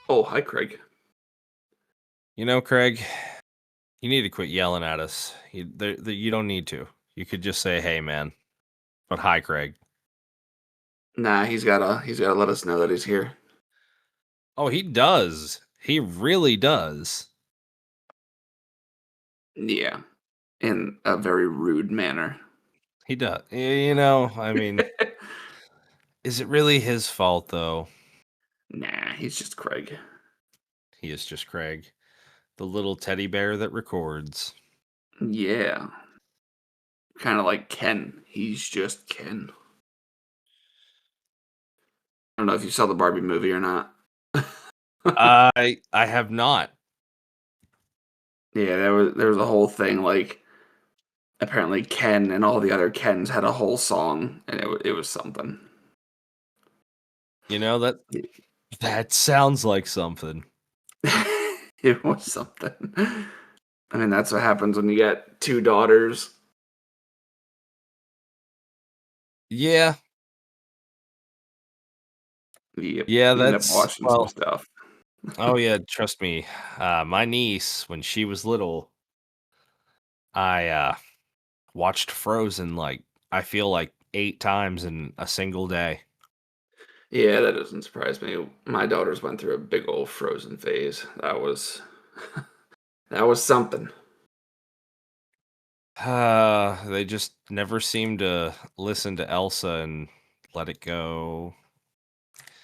Oh, hi, Craig. Craig, you need to quit yelling at us. You don't need to. You could just say, "Hey, man." But hi, Craig. Nah, he's gotta let us know that he's here. Oh, he does. He really does. Yeah, in a very rude manner. He does. I mean, is it really his fault though? Nah, he's just Craig. He is just Craig, the little teddy bear that records. Yeah, kind of like Ken. He's just Ken. I don't know if you saw the Barbie movie or not. I have not. Yeah, there was a whole thing like apparently Ken and all the other Kens had a whole song, and it was something. You know that sounds like something. It was something. I mean, that's what happens when you get two daughters. Yeah. Yep, Yeah, you end up that's watching some well. stuff. Oh yeah, trust me. My niece, when she was little, I watched Frozen like I feel like 8 times in a single day. Yeah, that doesn't surprise me. My daughters went through a big old Frozen phase. That was something. They just never seem to listen to Elsa and let it go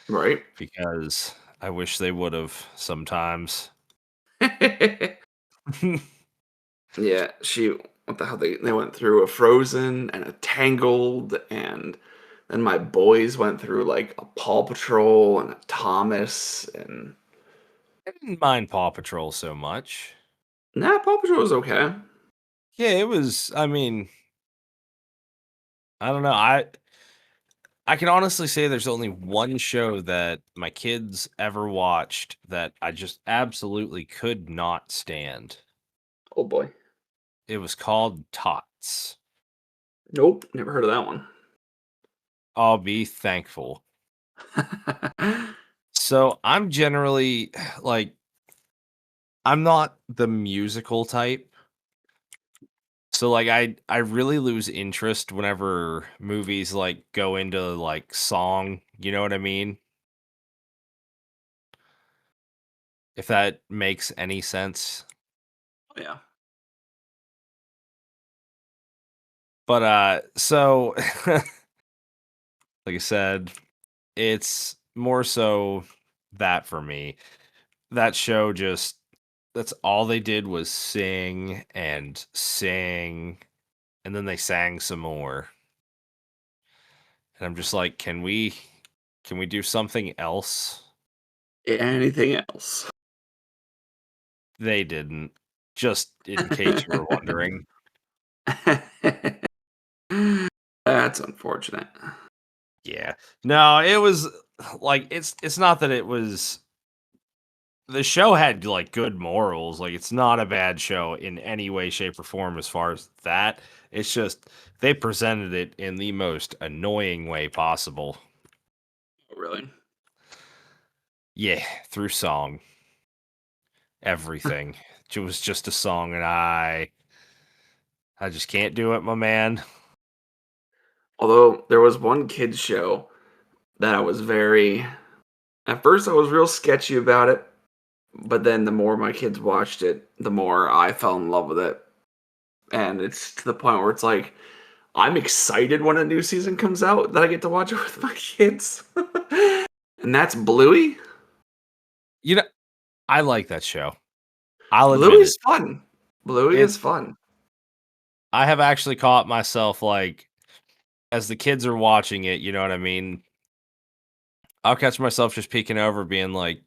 Right? because I wish they would have sometimes. Yeah, what the hell, they went through a Frozen and a Tangled, and then my boys went through, like, a Paw Patrol and a Thomas, and I didn't mind Paw Patrol so much. nah, Paw Patrol was okay. Yeah, it was. I mean, I don't know. I can honestly say there's only one show that my kids ever watched that I just absolutely could not stand. Oh boy. It was called Tots. Nope, never heard of that one. I'll be thankful. So I'm generally like, I'm not the musical type. So like I really lose interest whenever movies like go into like song, you know what I mean? If that makes any sense. Yeah. But so like I said, it's more so that for me. That show just that's all they did was sing and sing and then they sang some more. And I'm just like, can we do something else? Anything else? They didn't. Just in case you were wondering. That's unfortunate. Yeah. No, it was like it's not that it was the show had like good morals. Like it's not a bad show in any way, shape, or form as far as that. It's just they presented it in the most annoying way possible. Really? Yeah, through song. Everything. It was just a song and I just can't do it, my man. Although there was one kids show that I was very at first I was real sketchy about it, but then the more my kids watched it, the more I fell in love with it. And it's to the point where it's like I'm excited when a new season comes out that I get to watch it with my kids. And that's Bluey. You know, I like that show. I'll admit Bluey's it. fun. Bluey is It's fun. I have actually caught myself like as the kids are watching it, you know what I mean? I'll catch myself just peeking over being like,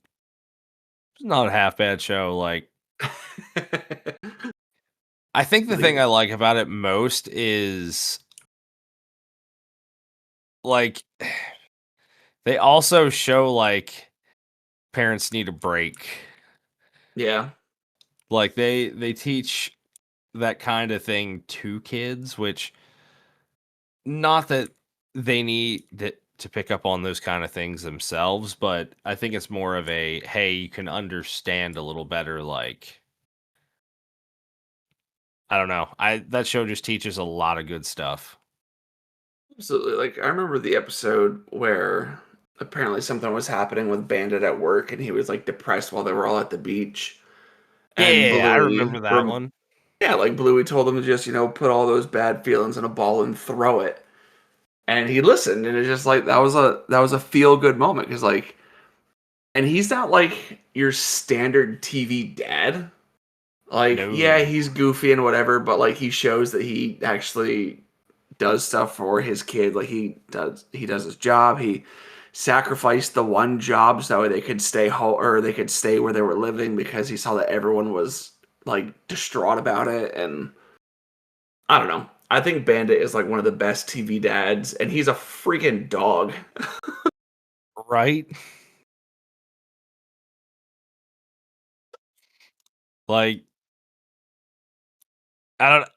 it's not a half bad show. Like, I think the thing The I like about it most is like they also show like parents need a break. yeah. Like they teach that kind of thing to kids, which not that they need that to pick up on those kind of things themselves, but I think it's more of a hey, you can understand a little better. Like I don't know, I that show just teaches a lot of good stuff. Absolutely. Like I remember the episode where apparently something was happening with Bandit at work, and he was like depressed while they were all at the beach. And Yeah, I remember that one. Yeah, like Bluey told him to just, put all those bad feelings in a ball and throw it. And he listened, and it's just like that was a feel good moment because and he's not like your standard TV dad. Like, yeah, No. he's goofy and whatever, but like he shows that he actually does stuff for his kid. Like he does his job. He sacrificed the one job so that way they could stay home or they could stay where they were living because he saw that everyone was like distraught about it. And I don't know. I think Bandit is like one of the best TV dads, and he's a freaking dog. Right? Like I don't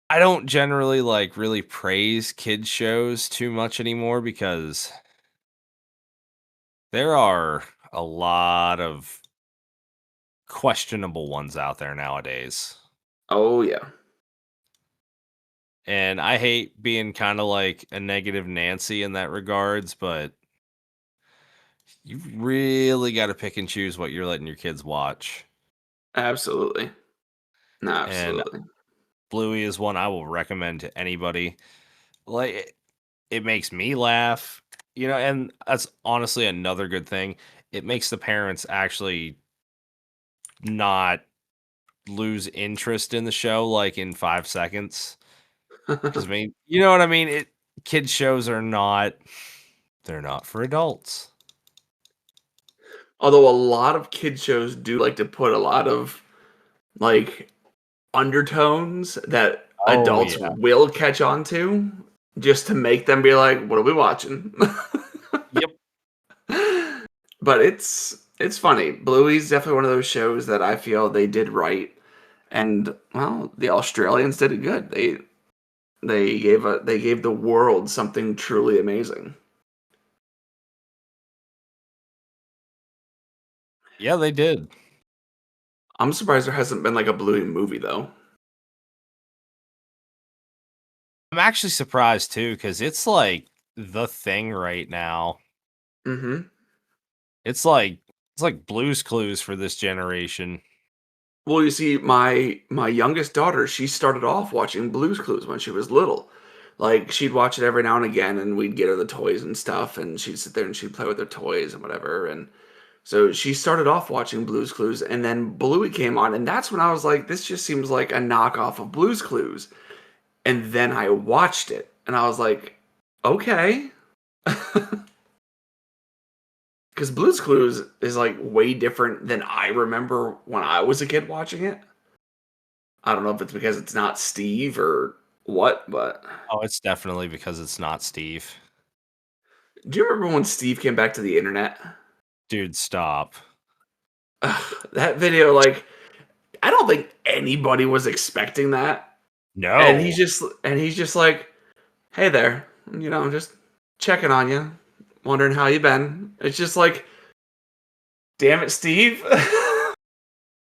I don't generally like really praise kids shows too much anymore because there are a lot of questionable ones out there nowadays. Oh yeah, And I hate being kind of like a negative Nancy in that regards, but you really got to pick and choose what you're letting your kids watch. absolutely. No, And absolutely. Bluey is one I will recommend to anybody. Like it makes me laugh, and that's honestly another good thing. It makes the parents actually not lose interest in the show like in 5 seconds. Because I mean, you know what I mean? Kids shows are not they're not for adults. Although a lot of kid shows do like to put a lot of like undertones that Oh adults yeah. will catch on to just to make them be like, "What are we watching?" Yep. But it's funny. Bluey's definitely one of those shows that I feel they did right, and well, the Australians did it good. They gave the world something truly amazing. Yeah, they did. I'm surprised there hasn't been like a Bluey movie though. I'm actually surprised too, because it's like the thing right now. Hmm. It's like Blue's Clues for this generation. Well, you see, my youngest daughter, she started off watching Blue's Clues when she was little. Like she'd watch it every now and again, and we'd get her the toys and stuff, and she'd sit there and she'd play with her toys and whatever. And so she started off watching Blue's Clues, and then Bluey came on, and that's when I was like, this just seems like a knockoff of Blue's Clues. And then I watched it, and I was like, okay. Because Blue's Clues is like way different than I remember when I was a kid watching it. I don't know if it's because it's not Steve or what, but Oh, it's definitely because it's not Steve. do you remember when Steve came back to the internet? Dude, stop. Ugh, that video, like, I don't think anybody was expecting that. And No. he's just like, hey there, I'm just checking on you, wondering how you been. It's just like, damn it, Steve.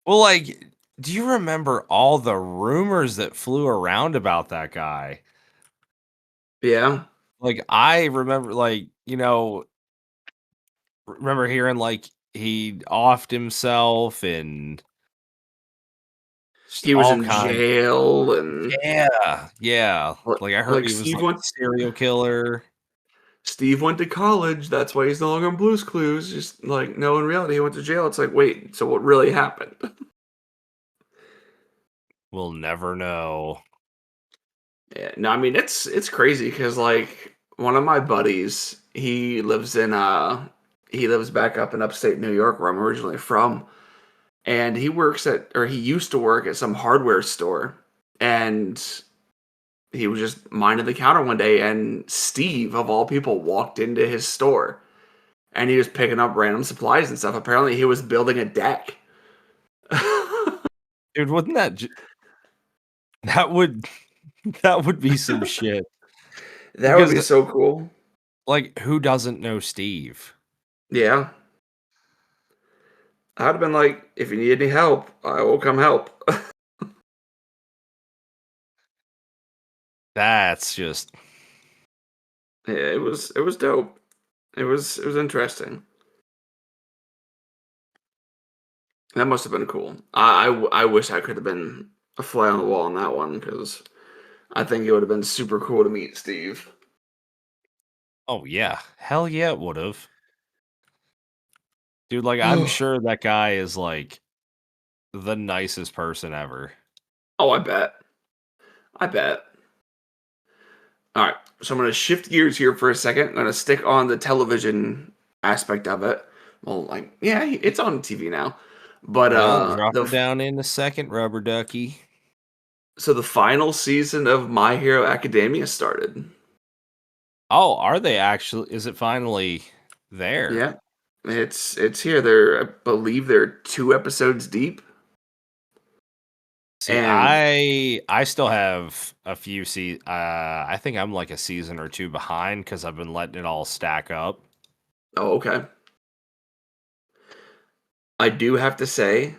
Well, like, do you remember all the rumors that flew around about that guy? Yeah. Like, I remember, like, remember hearing like he offed himself and just He was all in kind. jail and Yeah, yeah. Like I heard like he was like a serial killer. Steve went to college. That's why he's no longer on Blue's Clues. Just like no, in reality, he went to jail. It's like, wait, so what really happened? We'll never know. Yeah, no, I mean it's crazy because like one of my buddies, he lives back up in upstate New York where I'm originally from, and he used to work at some hardware store, and he was just minding the counter one day, and Steve of all people walked into his store, and he was picking up random supplies and stuff. Apparently, he was building a deck. Dude, that would that would be some shit. That would be Because, so cool. like, who doesn't know Steve? Yeah. I'd have been like, if you need any help, I will come help. That's just Yeah, it was dope. It was interesting. That must have been cool. I wish I could have been a fly on the wall on that one because I think it would have been super cool to meet Steve. oh, yeah. Hell yeah, it would've. Dude, like, I'm Oh, sure that guy is, like, the nicest person ever. I bet. I bet. All right, so I'm going to shift gears here for a second. I'm going to stick on the television aspect of it. Well, like, yeah, it's on TV now, but Well, drop her down in a second, rubber ducky. so the final season of My Hero Academia started. Oh, are they actually is it finally there? Yeah, it's here. They're I believe they're 2 episodes deep, See, and I still have a few I think I'm like a season or 2 behind because 'cause I've been letting it all stack up. oh, okay. I do have to say,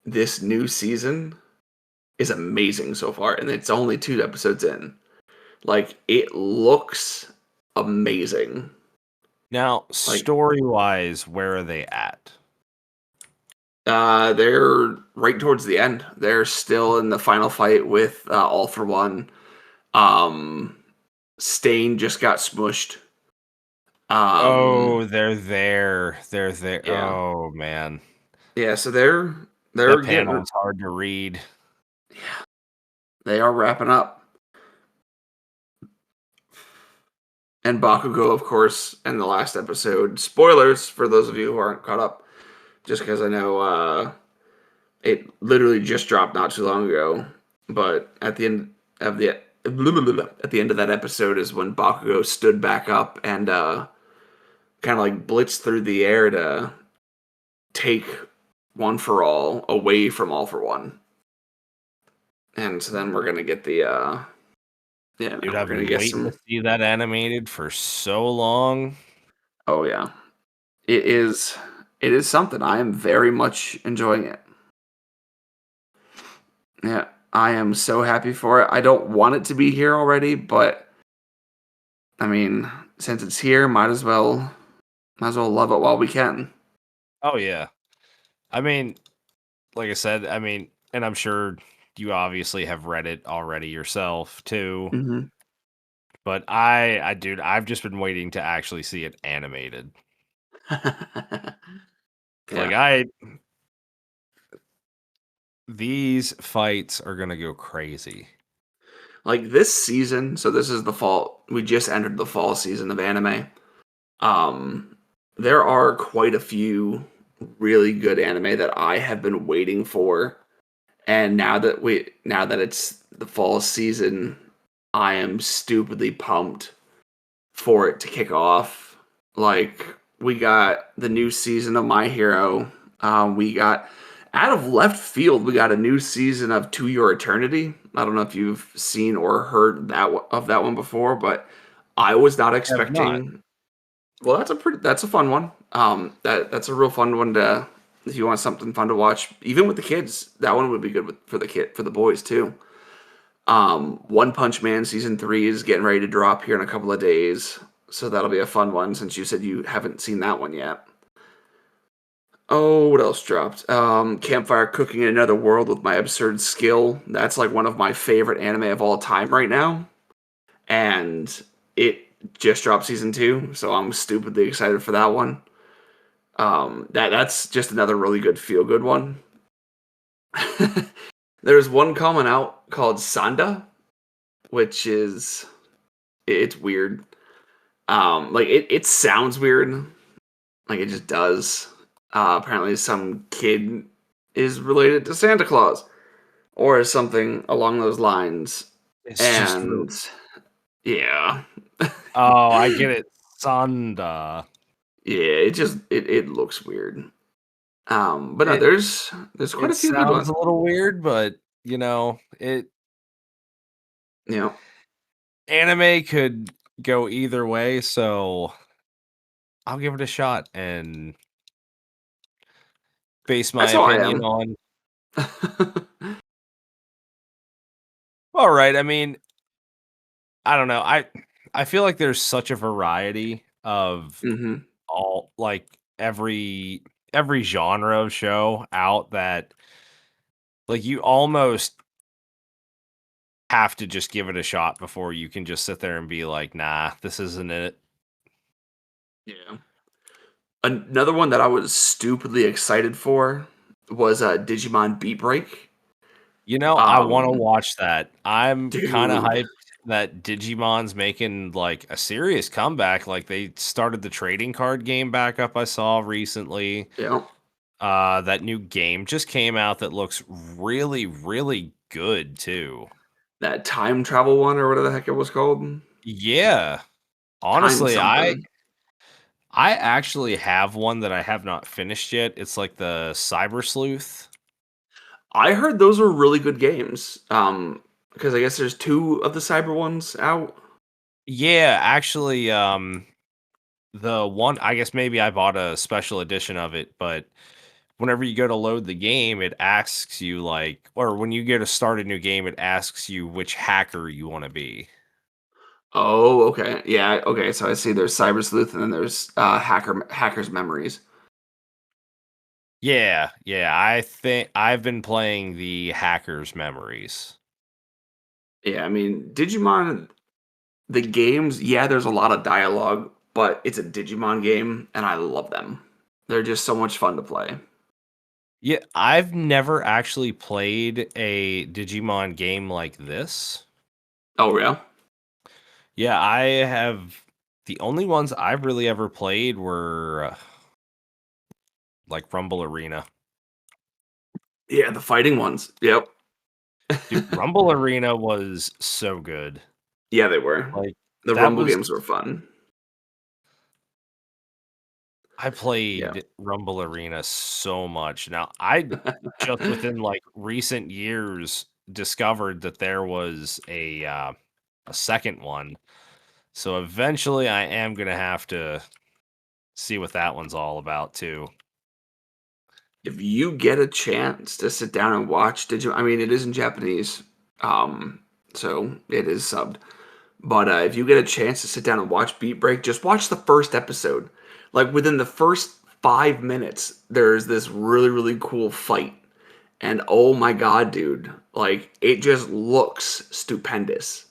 this new season is amazing so far, and it's only 2 episodes in. Like, it looks amazing. Now, Like, story-wise, where are they at? they're right towards the end. They're still in the final fight with All for One. Um, Stain just got smushed. Oh, Um, they're there. They're there. yeah, Oh, man. yeah. So they're The they're getting panel's hard to read. yeah, they are wrapping up. And Bakugo, of course, in the last episode. Spoilers for those of you who aren't caught up, just because I know it literally just dropped not too long ago. But at the end of the at the end of that episode is when Bakugo stood back up and kind of like blitzed through the air to take One for All away from All for One. And so then we're gonna get the yeah, Dude, we're I've gonna been get waiting to some. see that animated for so long. Oh yeah, it is. It is something. I am very much enjoying it. Yeah, I am so happy for it. I don't want it to be here already, but I mean, since it's here, might as well love it while we can. Oh, yeah. I mean, like I said, I mean, and I'm sure you obviously have read it already yourself too. Hmm. But dude, I've just been waiting to actually see it animated. Like Yeah, these fights are gonna go crazy. like this season. So this is the fall. We just entered the fall season of anime. Um, there are quite a few really good anime that I have been waiting for, and now that it's the fall season, I am stupidly pumped for it to kick off. Like, we got the new season of My Hero. We got out of left field. We got a new season of To Your Eternity. I don't know if you've seen or heard of that one before, but I was not Have not. expecting. Well, that's a fun one. That's a real fun one to if you want something fun to watch, even with the kids. That one would be good for the boys too. One Punch Man season 3 is getting ready to drop here in a couple of days, so that'll be a fun one. Since you said you haven't seen that one yet. Oh, what else dropped? Campfire Cooking in Another World with My Absurd Skill. That's like one of my favorite anime of all time right now, and it just dropped season 2, so I'm stupidly excited for that one. That's just another really good feel good one. There's one coming out called Sanda, which is it's weird. Like it sounds weird, like it just does. Apparently, some kid is related to Santa Claus or something along those lines, It's just real. and yeah, Oh, I get it. Sanda. yeah, it looks weird. But no, It there's quite it a few good sounds ones. a little weird, but You know, anime could. go either way, so I'll give it a shot and base my That's how I opinion am. on. All right, I mean, I don't know. I feel like there's such a variety of Hmm. all like every genre of show out that like you almost have to just give it a shot before you can just sit there and be like, nah, this isn't it. Yeah. Another one that I was stupidly excited for was Digimon Beat Break. You know, I want to Um, watch that. I'm kind of dude, hyped that Digimon's making like a serious comeback. Like they started the trading card game back up I saw recently. yeah, That new game just came out that looks really, really good too. that time travel one or whatever the heck it was called. Yeah. Time Honestly, I something. I actually have one that I have not finished yet. It's like the Cyber Sleuth. I heard those were really good games. Because I guess there's two of the cyber ones out. Yeah, actually, the one I guess maybe I bought a special edition of it, but whenever you go to load the game, it asks you like, or when you go to start a new game, it asks you which hacker you want to be. Oh, okay. Yeah, okay. So I see there's Cyber Sleuth and then there's Hacker's Memories. Yeah, yeah. I think I've been playing the Hacker's Memories. Yeah, I mean, Digimon, the games, yeah, there's a lot of dialogue, but it's a Digimon game and I love them. They're just so much fun to play. Yeah, I've never actually played a Digimon game like this. Oh, yeah? Yeah, I have the only ones I've really ever played were like Rumble Arena. Yeah, the fighting ones. Yep. Dude, Rumble Arena was so good. Yeah, they were. Like The that Rumble was games were fun. I Yeah. played Rumble Arena so much. Now, I just within like recent years discovered that there was a second one. So eventually I am going to have to see what that one's all about too. If you get a chance to sit down and watch I mean, it is in Japanese, um, so it is subbed. But if you get a chance to sit down and watch Beat Break, just watch the first episode. Like within the first 5 minutes, there's this really, really cool fight. And oh my god, dude, like it just looks stupendous.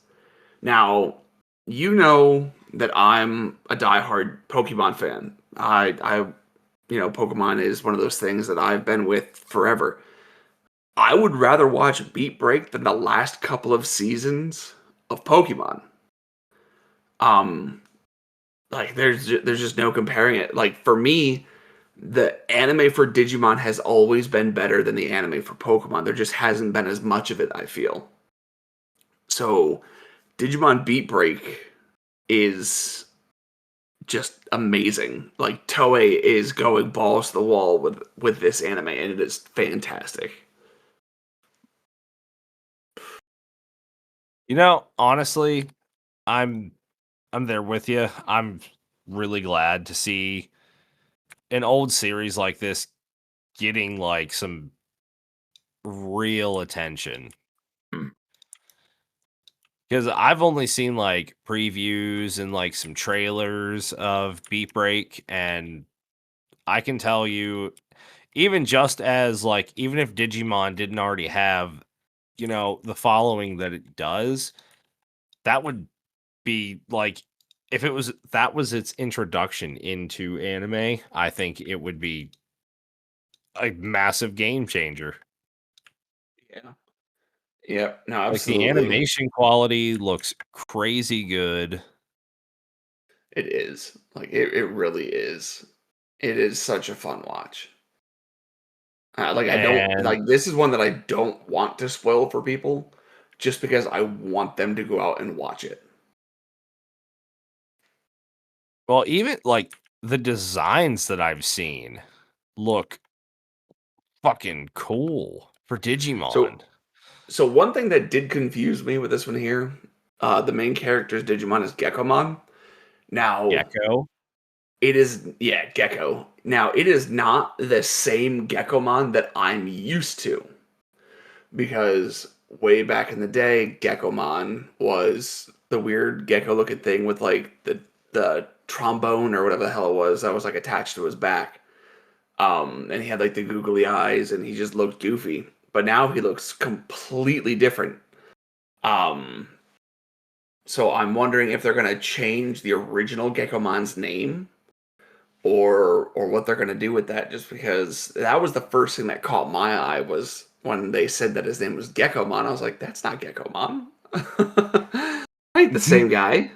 Now, you know that I'm a diehard Pokemon fan. Pokemon is one of those things that I've been with forever. I would rather watch Beat Break than the last couple of seasons of Pokemon. Um, like there's just no comparing it. Like for me, the anime for Digimon has always been better than the anime for Pokemon. There just hasn't been as much of it, I feel. So, Digimon Beat Break is just amazing. Like Toei is going balls to the wall with this anime, and it is fantastic. You know, honestly, I'm I'm there with you. I'm really glad to see an old series like this getting like some real attention. Mm. Because I've only seen like previews and like some trailers of Beat Break, and I can tell you, even just as like, even if Digimon didn't already have, the following that it does, that would be like, if it was that was its introduction into anime, I think it would be a massive game changer. Yeah. Yep. No, Like the absolutely. animation quality looks crazy good. It is. Like it really is. It is such a fun watch. Like I don't And like this is one that I don't want to spoil for people just because I want them to go out and watch it. well, even like the designs that I've seen look fucking cool for So Digimon. so one thing that did confuse me with this one here The main character's Digimon is Gekomon. Now, Gecko. it is, yeah, Gecko. Now, it is not the same Gekomon that I'm used to because way back in the day, Gekomon was the weird gecko looking thing with like the trombone or whatever the hell it was that was like attached to his back. And he had like the googly eyes and he just looked goofy. But now he looks completely different. Um, so I'm wondering if they're gonna change the original Geckomon's name or what they're gonna do with that. Just because that was the first thing that caught my eye was when they said that his name was Geckomon. I was like, that's not Geckomon. Ain't the same guy.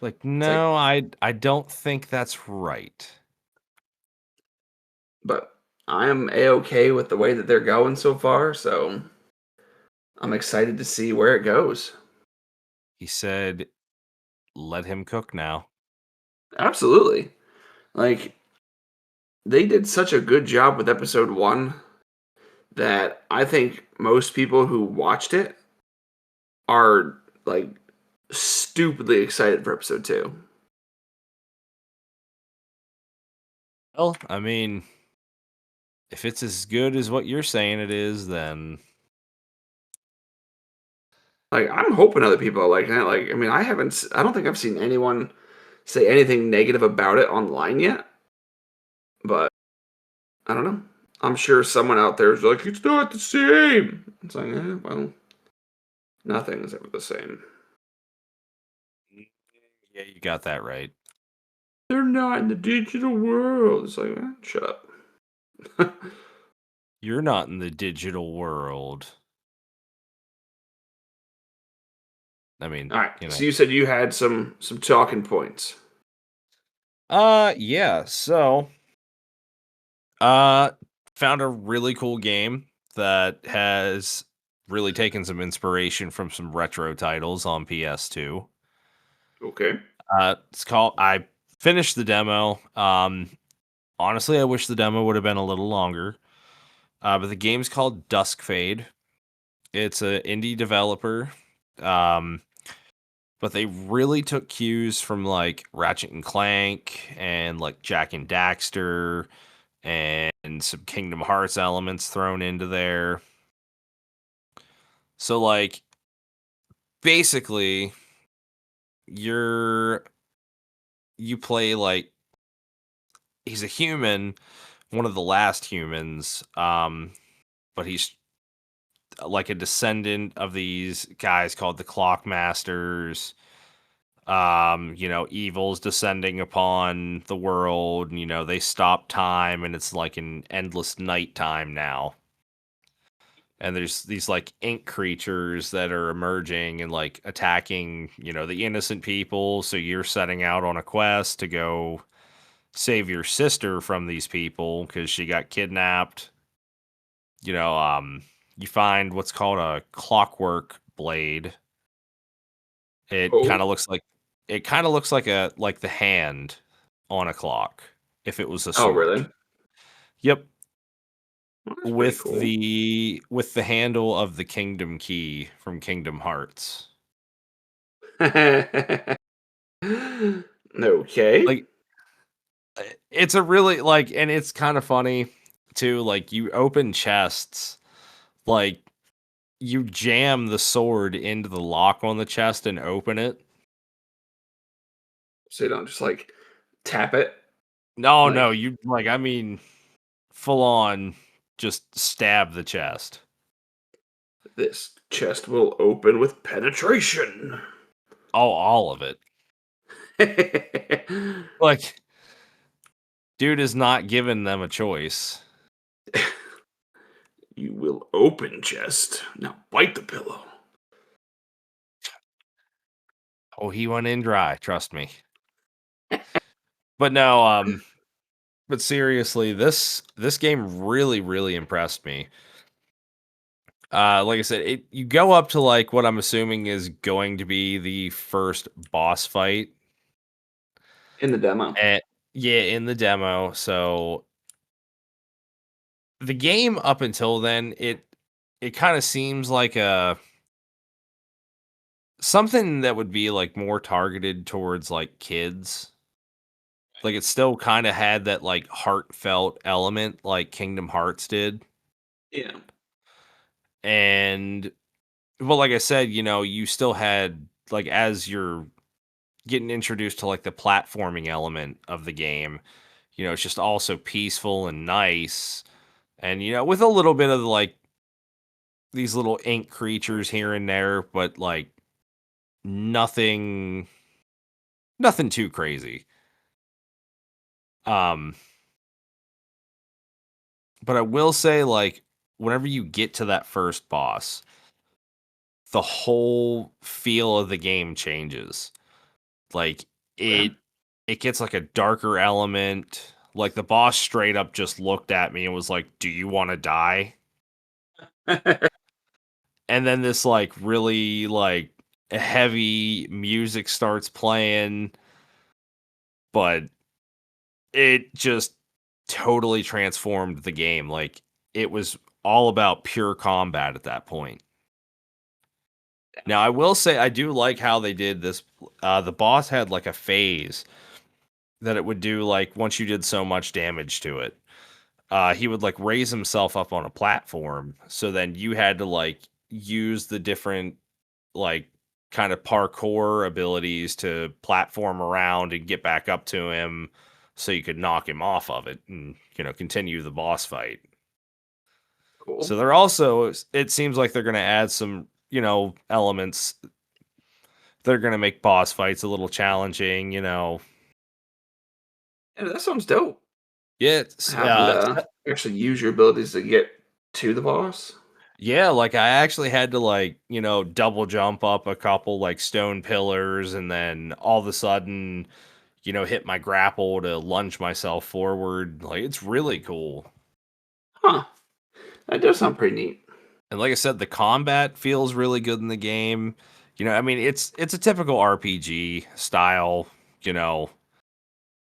Like, It's like, no, I don't think that's right. but I am a-okay with the way that they're going so far. So I'm excited to see where it goes. He said, "Let him cook now." Absolutely. Like they did such a good job with episode 1 that I think most people who watched it are like stupidly excited for episode 2. Well, I mean, if it's as good as what you're saying it is, then Like I'm hoping other people are liking it. Like I mean, I don't think I've seen anyone say anything negative about it online yet, but I don't know. I'm sure someone out there is like, it's not the same. It's like, well, nothing is ever the same. yeah, you got that right. They're not in the digital world. It's like, shut up. You're not in the digital world. I mean, All right. you know. So you said you had some talking points. Yeah. So, uh, found a really cool game that has really taken some inspiration from some retro titles on PS2. Okay. It's called. I finished the demo. Honestly, I wish the demo would have been a little longer. But the game's called Duskfade. It's an indie developer. Um, but they really took cues from like Ratchet and Clank and like Jak and Daxter and some Kingdom Hearts elements thrown into there. So like basically you're you play like he's a human, one of the last humans, but he's like a descendant of these guys called the Clock Masters. Evil's descending upon the world, and they stop time and it's like an endless nighttime now. And there's these like ink creatures that are emerging and like attacking, the innocent people. So you're setting out on a quest to go save your sister from these people because she got kidnapped. You know, you find what's called a clockwork blade. It kind Oh. of looks like like the hand on a clock if it was a Oh, sword. really? Yep, Well, that's pretty with cool. the handle of the Kingdom Key from Kingdom Hearts. Okay. Like it's a really like and it's kind of funny too, like you open chests, like you jam the sword into the lock on the chest and open it. So you don't just like tap it No, no, like you like I mean full on just stab the chest. this chest will open with penetration. Oh, all of it. Like, dude is not giving them a choice. You will open chest. Now bite the pillow. Oh, he went in dry, trust me. But no, but seriously, this game really, really impressed me. Like I said, you go up to like what I'm assuming is going to be the first boss fight. In the demo. And yeah, in the demo. So the game up until then, it kind of seems like something that would be like more targeted towards like kids. Like it still kind of had that like heartfelt element like Kingdom Hearts did. Yeah. And well, like I said, you still had like as you're getting introduced to like the platforming element of the game, it's just also peaceful and nice. And with a little bit of like these little ink creatures here and there, but like nothing nothing too crazy. Um but I will say like whenever you get to that first boss, the whole feel of the game changes. Like Okay. it gets like a darker element. Like the boss straight up just looked at me and was like, "Do you want to die?" And then this like really like heavy music starts playing, but it just totally transformed the game. Like it was all about pure combat at that point. Now, I will say I do like how they did this. The boss had like a phase that it would do like once you did so much damage to it. He would like raise himself up on a platform. So then you had to like use the different like kind of parkour abilities to platform around and get back up to him so you could knock him off of it and continue the boss fight. So Cool. they're also it seems like they're going to add some, elements that are going to make boss fights a little challenging. Yeah, that sounds dope. Yeah, Having to actually use your abilities to get to the boss. yeah, like I actually had to like, double jump up a couple like stone pillars and then all of a sudden, hit my grapple to lunge myself forward. Like it's really cool. Huh. That does sound pretty neat. And like I said, the combat feels really good in the game. I mean, it's a typical RPG style, you know,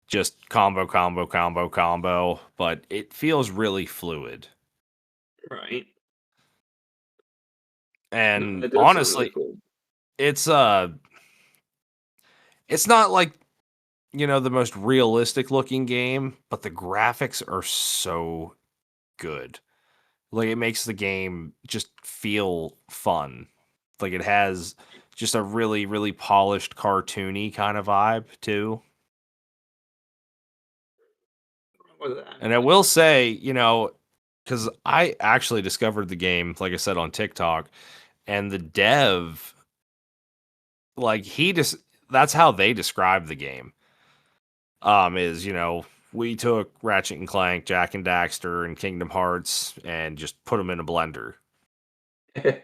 just combo, combo, combo, combo, but it feels really fluid. Right. No, And it does sound really honestly, cool. it's it's not like the most realistic looking game, but the graphics are so good. Like it makes the game just feel fun. Like it has just a really, really polished, cartoony kind of vibe too. With that. And I will say, because I actually discovered the game, like I said, on TikTok, and the dev, like he just that's how they describe the game. Is we took Ratchet and Clank, Jak and Daxter, and Kingdom Hearts, and just put them in a blender, Hey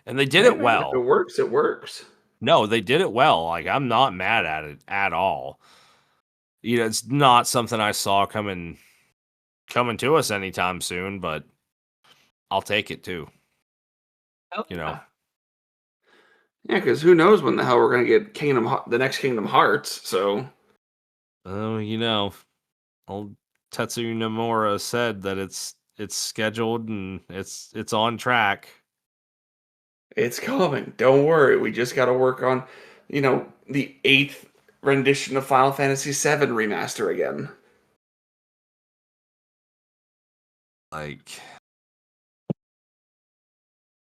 and they did it man, if it well. works, it works. No, they did it well. Like I'm not mad at it at all. It's not something I saw coming to us anytime soon, but I'll take it too. Hell You know. yeah. Yeah, because who knows when the hell we're gonna get the next Kingdom Hearts. So Oh, old Tetsuya Nomura said that it's scheduled and it's on track. it's coming. Don't worry. We just got to work on, the eighth rendition of Final Fantasy VII remaster again. Like,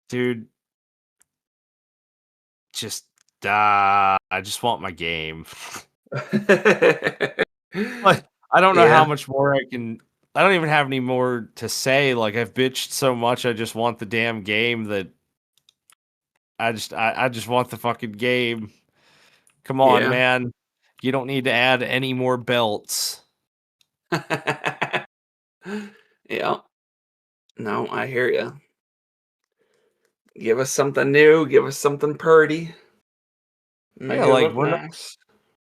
dude, just I just want my game. Like, I don't know how Yeah. much more I don't even have any more to say. Like, I've bitched so much. I just want the damn game that I just want the fucking game. Come on, Yeah. man. You don't need to add any more belts. Yeah. No, I hear you. Give us something new. Give us something purty. Make Yeah, it like look we're not nice.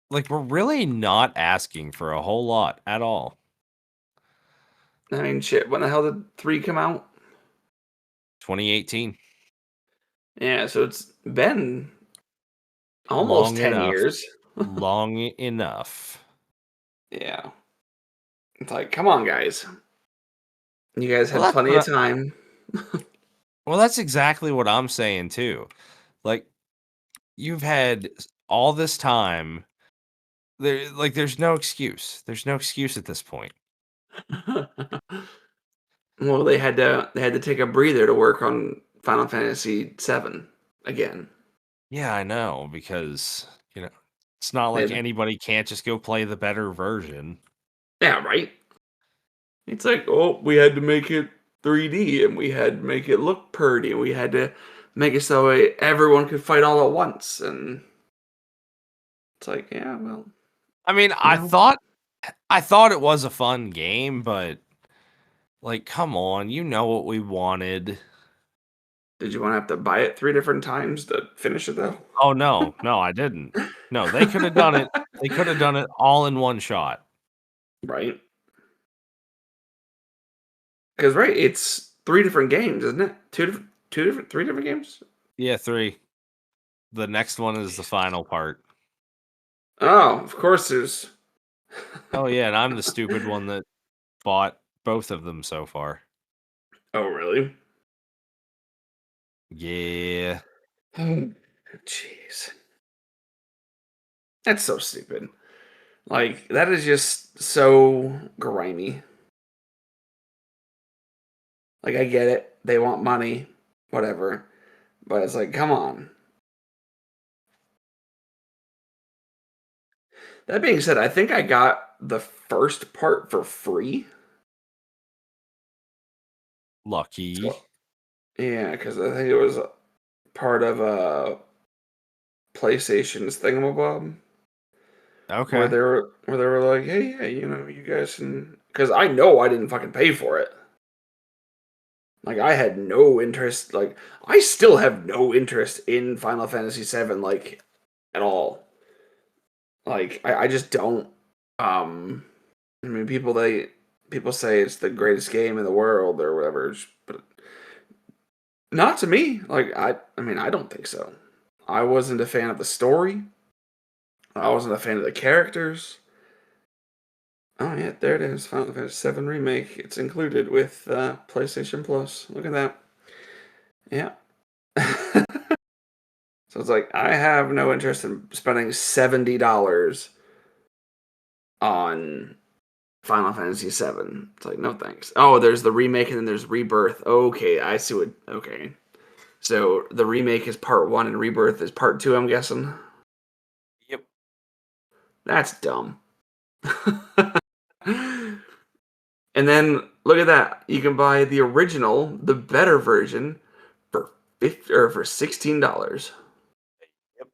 like we're really not asking for a whole lot at all. I mean, shit. When the hell did three come out? 2018. Yeah, so it's been almost Long 10 enough. years. Long enough. Yeah. It's like, come on, guys. You guys Well, had plenty of time. well, that's exactly what I'm saying too. Like you've had all this time. There's no excuse. There's no excuse at this point. Well, they had to take a breather to work on Final Fantasy VII again. Yeah, I know, because, it's not like They anybody can't just go play the better version. Yeah, right? It's like, oh, we had to make it 3D and we had to make it look pretty and we had to make it so everyone could fight all at once. And it's like, yeah, well, I mean, no. I thought it was a fun game, but like, come on, you know what we wanted. Did you want to have to buy it 3 different times to finish it though? Oh no, no, I didn't. No, they could have done it. They could have done it all in one shot. Right? Because right, it's 3 different games, isn't it? Two different, 3 different games. Yeah, 3. The next one is the final part. Oh, of course there's. Oh yeah, and I'm the stupid one that bought both of them so far. Oh, really? Yeah. Oh, jeez, that's so stupid. Like that is just so grimy. Like I get it, they want money, whatever, but it's like, come on. That being said, I think I got the first part for free. Lucky. So yeah, because I think it was part of a PlayStation's thingamabob where Okay. they were like, hey, yeah, you guys can, because I know I didn't fucking pay for it. Like I had no interest. Like I still have no interest in Final Fantasy VII, like at all. Like I just don't. Um, I mean, people say it's the greatest game in the world or whatever, but not to me. Like I mean, I don't think so. I wasn't a fan of the story. I wasn't a fan of the characters. Oh yeah, there it is. Final Fantasy VII remake. It's included with PlayStation Plus. Look at that. Yeah. So it's like I have no interest in spending $70 on Final Fantasy VII. It's like no thanks. Oh, there's the remake and then there's Rebirth. Okay, I see what. Okay, so the remake is part one and Rebirth is part two. I'm guessing Yep. that's dumb. And then look at that. You can buy the original, the better version, for 50 or for $16. Yep.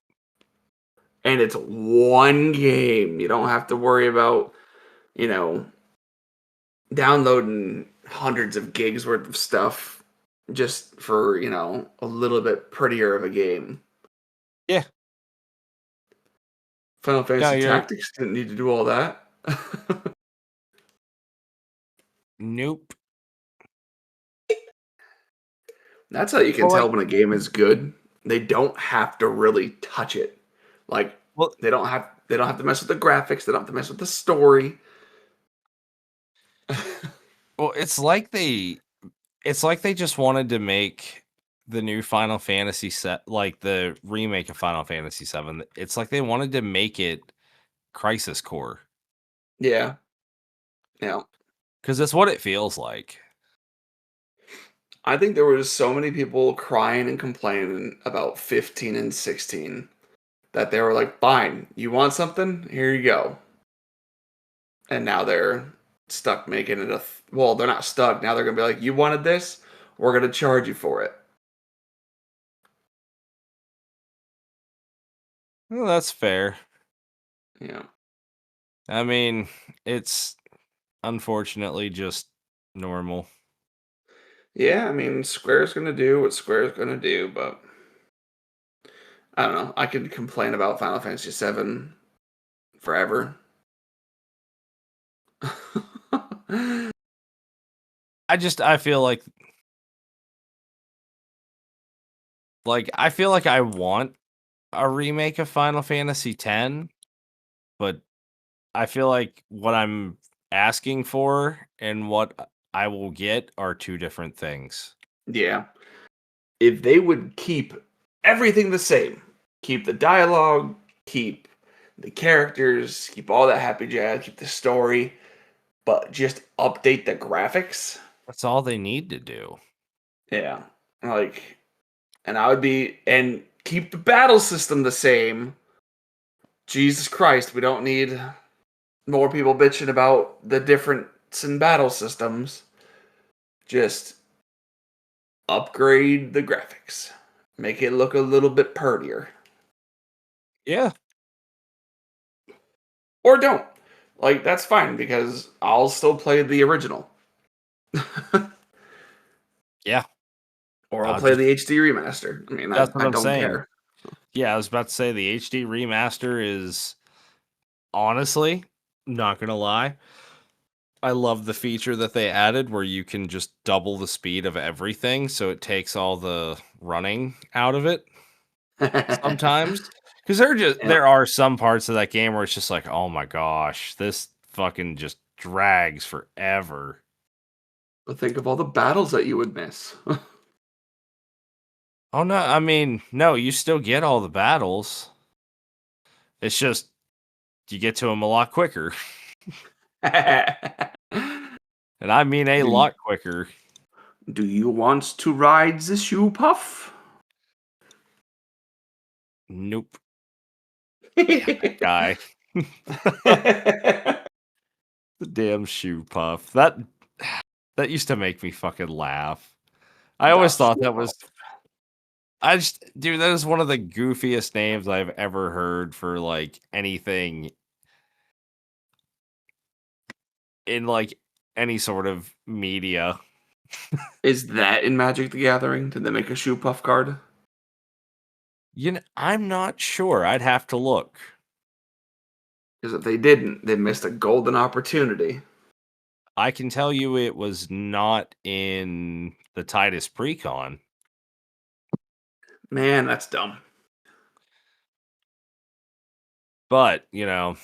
And it's one game. You don't have to worry about, you know, downloading hundreds of gigs worth of stuff just for, a little bit prettier of a game. Yeah. Final No, Fantasy you're Tactics didn't need to do all that. nope. That's how you can Well, tell like, when a game is good. They don't have to really touch it. Like well, they don't have to mess with the graphics, they don't have to mess with the story. well, it's like they just wanted to make the new Final Fantasy set, like the remake of Final Fantasy 7. It's like they wanted to make it Crisis Core, Yeah. Yeah. because that's what it feels like. I think there was so many people crying and complaining about 15 and 16 that they were like, fine, you want something? Here you go. And now they're stuck making it well, they're not stuck. Now they're going to be like, you wanted this? We're going to charge you for it. Well, that's fair. Yeah. I mean, it's unfortunately just normal. Yeah, I mean, Square's going to do what Square's going to do, but I don't know. I could complain about Final Fantasy VII forever. I feel like I want a remake of Final Fantasy X, but I feel like what I'm asking for and what I will get are two different things. Yeah. If they would keep everything the same, Keep the dialogue, keep the characters, keep all that happy jazz, keep the story, but just update the graphics. That's all they need to do. Yeah. Like, and I would be, and keep the battle system the same. Jesus Christ, we don't need more people bitching about the difference in battle systems. Just upgrade the graphics. Make it look a little bit prettier. Yeah. Or don't. Like, that's fine because I'll still play the original. Yeah. Or I'll I'll play just the HD remaster. I mean, That's what I I'm don't saying. care. Yeah, I was about to say the HD remaster is honestly, not gonna lie. I love the feature that they added where you can just double the speed of everything, so it takes all the running out of it sometimes. Because Yeah. there are some parts of that game where it's just like, oh my gosh, this fucking just drags forever. But think of all the battles that you would miss. Oh no, I mean, no, you still get all the battles. It's just you get to them a lot quicker. And I mean a do, lot quicker. do you want to ride the shoe puff? Nope. Damn that guy. The damn shoe puff. That used to make me fucking laugh. I The always thought shoe that puff. was dude, that is one of the goofiest names I've ever heard for like anything in like any sort of media. Is that in Magic the Gathering? Did they make a shoe puff card? You know, I'm not sure. I'd have to look. Because if they didn't, they missed a golden opportunity. I can tell you it was not in the Titus Precon. Man, that's dumb. But, you know,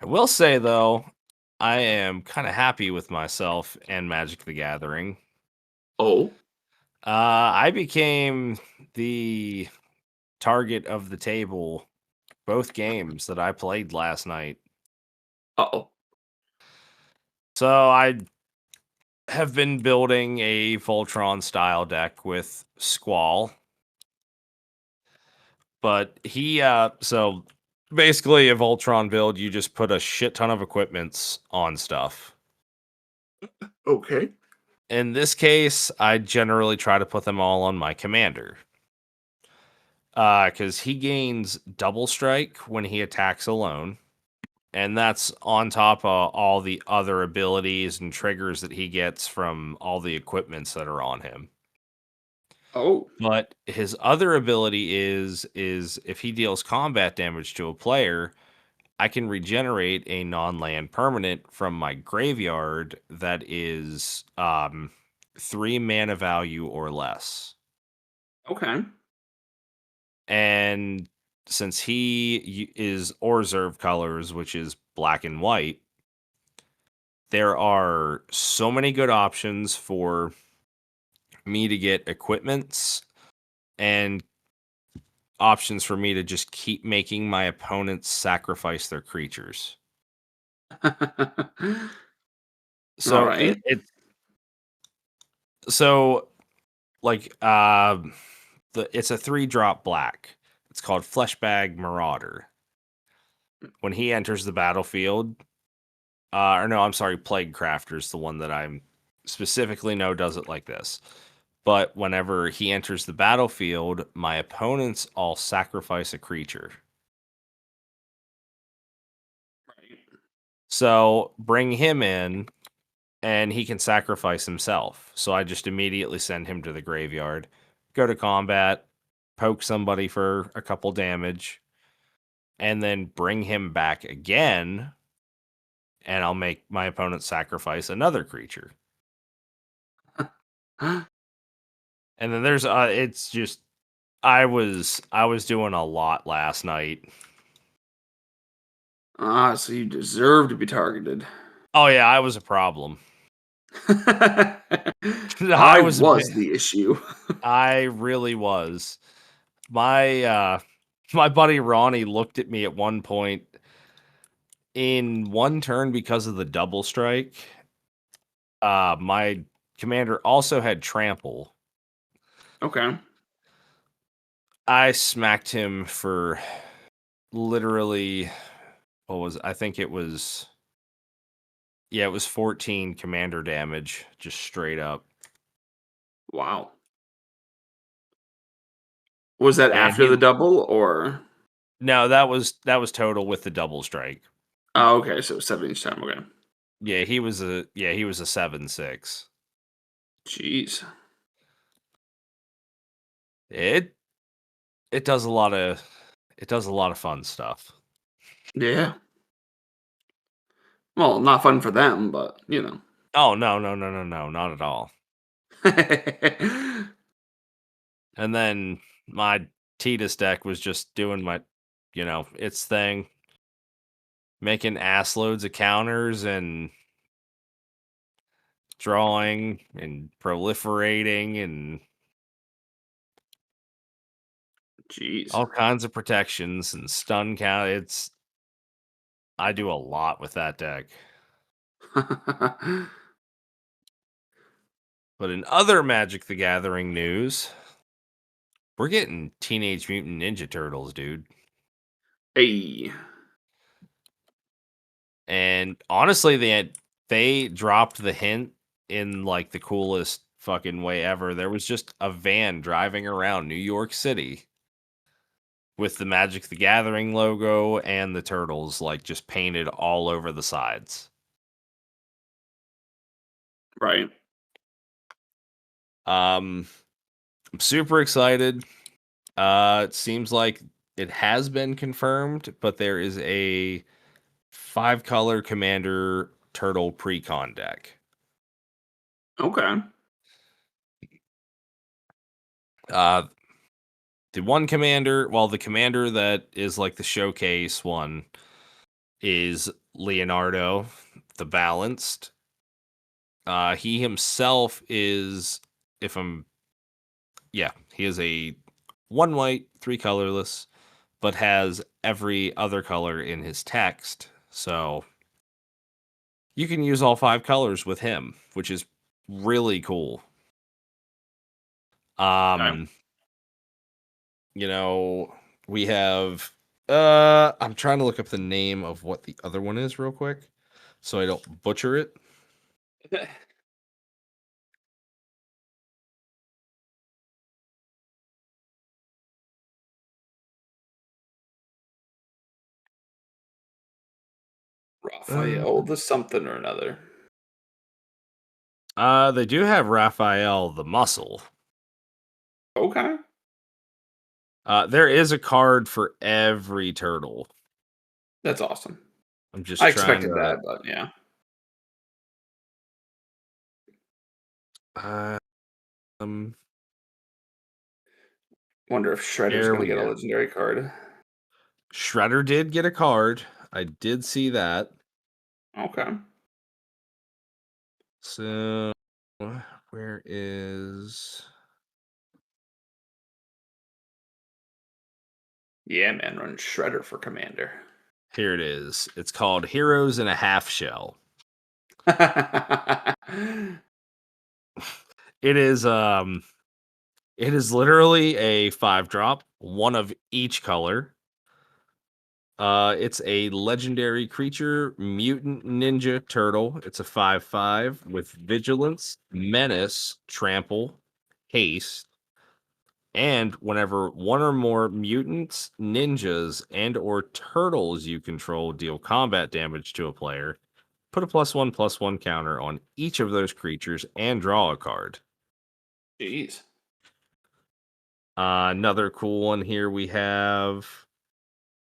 I will say though, I am kind of happy with myself and Magic the Gathering. Oh? I became the target of the table both games that I played last night. Uh-oh. So I have been building a Voltron style deck with Squall. But so basically a Voltron build, you just put a shit ton of equipments on stuff. Okay. In this case, I generally try to put them all on my commander. Because he gains double strike when he attacks alone. And that's on top of all the other abilities and triggers that he gets from all the equipments that are on him. Oh. But his other ability is if he deals combat damage to a player, I can regenerate a non-land permanent from my graveyard that is 3 mana value or less. Okay. And since he is Orzhov colors, which is black and white, there are so many good options for me to get equipments and options for me to just keep making my opponents sacrifice their creatures. All So right. so like it's a 3-drop black. It's called Fleshbag Marauder. When he enters the battlefield, or no, I'm sorry, Plague Crafter's the one that I'm specifically know does it like this. But whenever he enters the battlefield, my opponents all sacrifice a creature. So bring him in, and he can sacrifice himself. So I just immediately send him to the graveyard, go to combat, poke somebody for a couple damage, and then bring him back again, and I'll make my opponent sacrifice another creature. And then there's it's just I was doing a lot last night. So you deserve to be targeted. Oh yeah, I was a problem. I was the issue. I really was. My My buddy Ronnie looked at me at one point in one turn because of the double strike. My commander also had trample. Okay. I smacked him for literally I think it was, yeah, it was 14 commander damage, just straight up. Wow. Was that And after he the double or? No, that was total with the double strike. Oh, okay. So 7 each time. Okay. He was a 7/6. Jeez. It it does a lot of fun stuff. Yeah. Well, not fun for them, but you know. Oh, no, no, no, no, no, not at all. And then my Titus deck was just doing its thing, making ass loads of counters and drawing and proliferating and Jeez. all kinds of protections and stun count. I do a lot with that deck. But in other Magic the Gathering news, we're getting Teenage Mutant Ninja Turtles, dude. Hey. And honestly, they dropped the hint in like the coolest fucking way ever. There was just a van driving around New York City with the Magic the Gathering logo and the turtles like just painted all over the sides. Right. I'm super excited. It seems like it has been confirmed, but there is a 5-color commander turtle precon deck. Okay. Uh, the one commander, well, the commander that is like the showcase one is Leonardo, the balanced. He himself is, if I'm, yeah, he is a 1 white, 3 colorless, but has every other color in his text. So you can use all 5 colors with him, which is really cool. Okay. Um, we have I'm trying to look up the name of what the other one is real quick so I don't butcher it. Raphael the something or another. They do have Raphael the Muscle. Okay. There is a card for every turtle. That's awesome. I'm just I trying expected to that, but yeah. um Wonder if Shredder's there gonna we get a go. legendary card. Shredder did get a card. I did see that. Okay. So where is Yeah, man, run Shredder for commander. here it is. It's called Heroes in a Half Shell. It is literally a 5-drop, one of each color. It's a legendary creature, mutant ninja turtle. It's a 5/5 with vigilance, menace, trample, haste, and whenever one or more mutants, ninjas, and or turtles you control deal combat damage to a player, put a +1/+1 counter on each of those creatures and draw a card. Jeez. Another cool one here we have.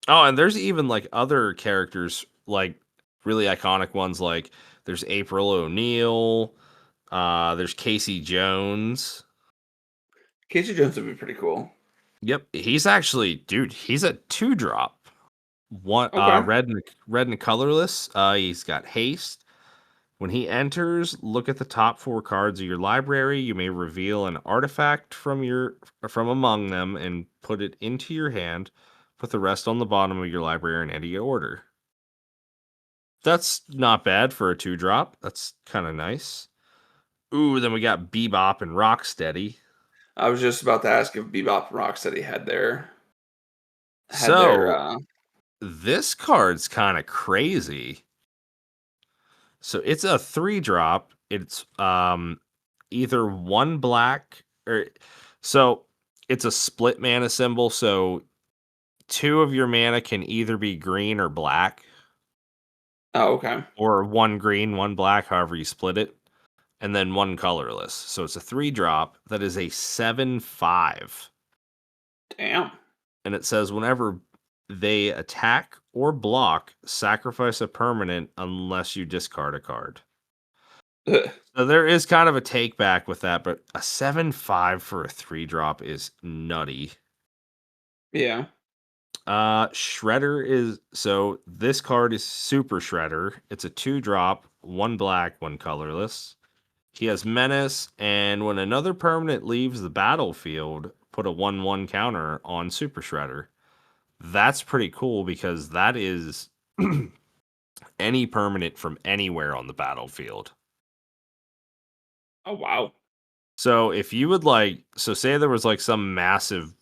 Oh, and there's even like other characters, like really iconic ones. Like there's April O'Neil. There's Casey Jones. Casey Jones would be pretty cool. Yep, he's actually, dude. He's a 2-drop. One Okay. red and colorless. He's got haste. When he enters, look at the top 4 cards of your library. You may reveal an artifact from among them and put it into your hand. Put the rest on the bottom of your library in any order. That's not bad for a 2-drop. That's kind of nice. Ooh, then we got Bebop and Rocksteady. I was just about to ask if Bebop and Rocksteady had their So this card's kind of crazy. So it's a 3-drop. It's either one black or so it's a split mana symbol. So 2 of your mana can either be green or black, oh, okay. or one green, one black, however you split it, and then one colorless. So it's a 3-drop that is a 7/5. Damn. And it says whenever they attack or block, sacrifice a permanent unless you discard a card. Ugh. So there is kind of a take back with that, but a 7/5 for a 3-drop is nutty. Yeah. Shredder is so this card is Super Shredder. It's a 2-drop, one black, one colorless. He has Menace, and when another permanent leaves the battlefield, put a 1/1 counter on Super Shredder. That's pretty cool because that is any permanent from anywhere on the battlefield. Oh, wow. So if you would so say there was like some massive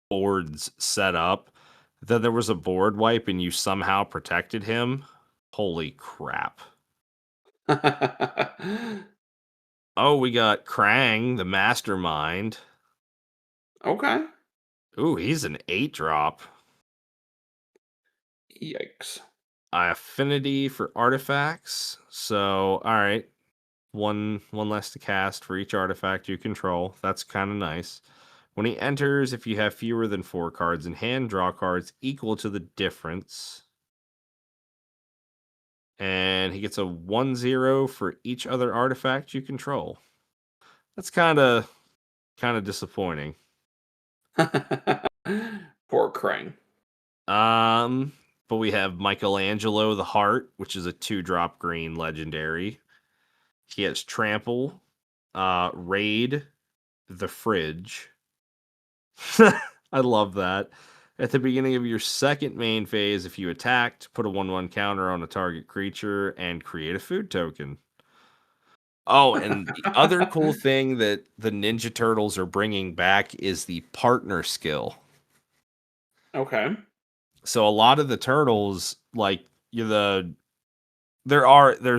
boards set up, then there was a board wipe and you somehow protected him. Holy crap. Oh, we got Krang, the mastermind. Okay. Ooh, he's an 8-drop. Yikes. Affinity for artifacts. So, all right. One less to cast for each artifact you control. That's kind of nice. When he enters, if you have fewer than 4 cards in hand, draw cards equal to the difference. And he gets a 1/0 for each other artifact you control. That's kind of disappointing. Poor Krang. But we have Michelangelo the Heart, which is a 2-drop green legendary. He has Trample, Raid, the Fridge. I love that. At the beginning of your second main phase, if you attacked, put a 1/1 counter on a target creature and create a food token. Oh, and the other cool thing that the Ninja Turtles are bringing back is the partner skill. Okay. So a lot of the turtles, like there's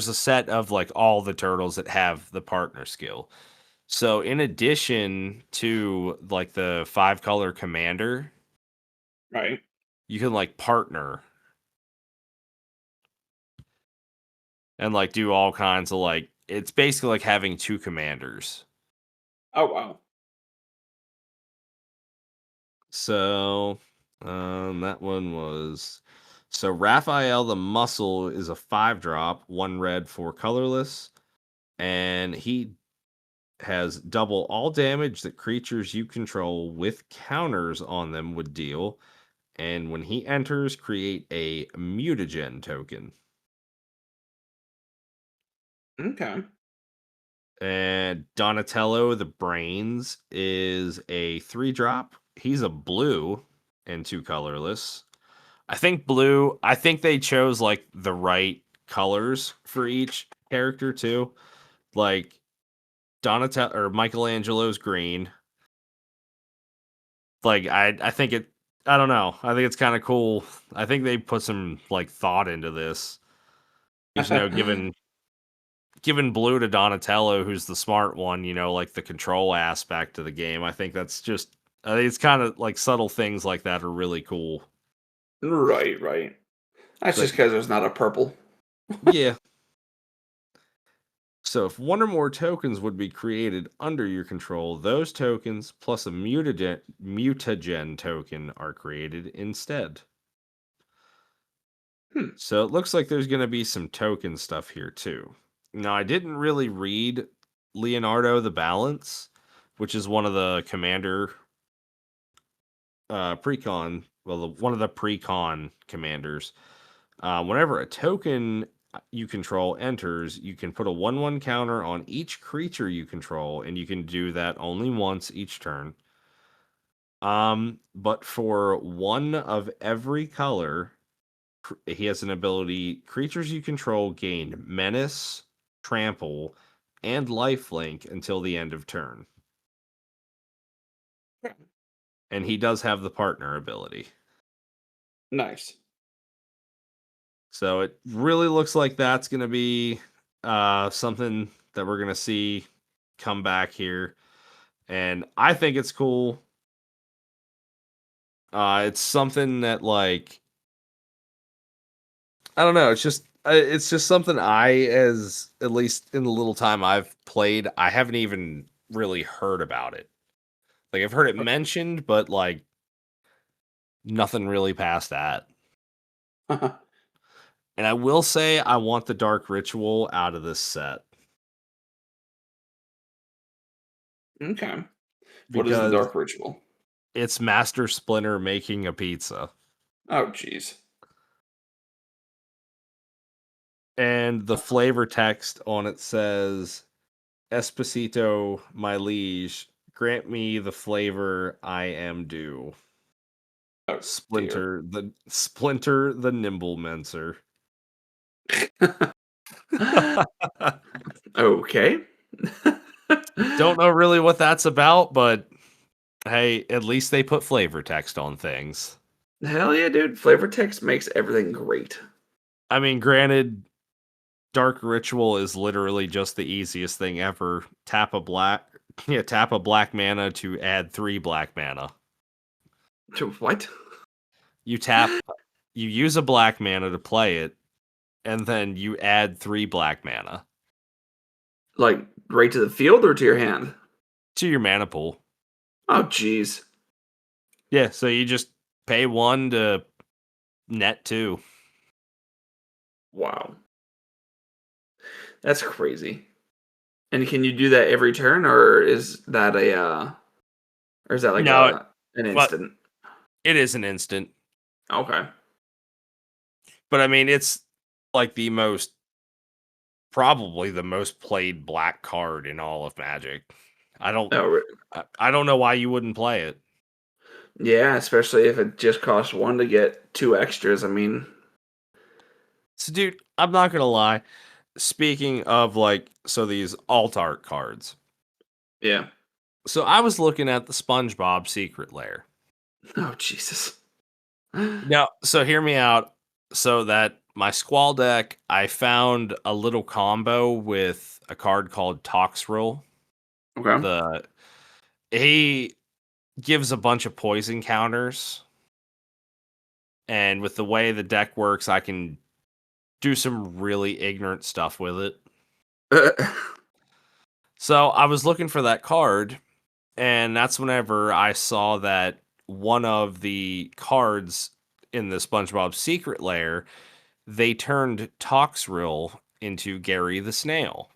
a set of like all the turtles that have the partner skill. So in addition to like the 5-color commander, Right. you can like partner and like do all kinds of like it's basically like having 2 commanders. Oh, wow. So that one was so Raphael the Muscle is a 5-drop, 1 red, 4 colorless, and he has double all damage that creatures you control with counters on them would deal. And when he enters, create a mutagen token. Okay. And Donatello the Brains is a 3-drop. He's a blue and 2 colorless. I think they chose like the right colors for each character too. Like Donatello or Michelangelo's green. Like I think I don't know. I think it's kind of cool. I think they put some like thought into this. Given blue to Donatello, who's the smart one, like the control aspect of the game. I think it's kind of like subtle things like that are really cool. Right, right. That's But just because there's not a purple. yeah. So if one or more tokens would be created under your control, those tokens plus a mutagen token are created instead. Hmm. So it looks like there's going to be some token stuff here too. Now, I didn't really read Leonardo the Balance, which is one of the commander precon, one of the precon commanders. Whenever a token you control enters, you can put a 1/1 counter on each creature you control, and you can do that only once each turn. But for one of every color, he has an ability. Creatures you control gain menace, trample, and lifelink until the end of turn. And he does have the partner ability. Nice. So it really looks like that's going to be something that we're going to see come back here. And I think it's cool. It's something that, like, I don't know. It's just something as at least in the little time I've played, I haven't even really heard about it. Like, I've heard it mentioned, but like nothing really past that. And I will say I want the Dark Ritual out of this set Okay. What is the because Dark Ritual? it's Master Splinter making a pizza. Oh, jeez. And the flavor text on it says, Esposito, my liege, grant me the flavor I am due. Oh, dear. Splinter the nimble mincer. Okay. Don't know really what that's about, but hey, at least they put flavor text on things. Hell yeah, dude. Flavor text makes everything great. I mean, granted, Dark Ritual is literally just the easiest thing ever. Tap a black mana to add 3 black mana. What? You use a black mana to play it, and then you add 3 black mana Like, right to the field or to your hand? to your mana pool. Oh, jeez. Yeah, so you just pay 1 to net 2. Wow. That's crazy. And can you do that every turn, or is that like No, an but instant? it is an instant. Okay. But I mean, it's like probably the most played black card in all of Magic. I don't Oh, I don't know why you wouldn't play it. yeah, especially if it just costs 1 to get 2 extras. I mean, So dude, I'm not gonna lie. Speaking of, like, so these alt art cards. yeah. So I was looking at the SpongeBob Secret Lair. Oh, Jesus. Now, so hear me out. So that my Squall deck, I found a little combo with a card called Toxrill. Okay. The He gives a bunch of poison counters, and with the way the deck works, I can do some really ignorant stuff with it. So I was looking for that card, and that's whenever I saw that one of the cards in the SpongeBob Secret Lair, they turned Toxrill into Gary the Snail.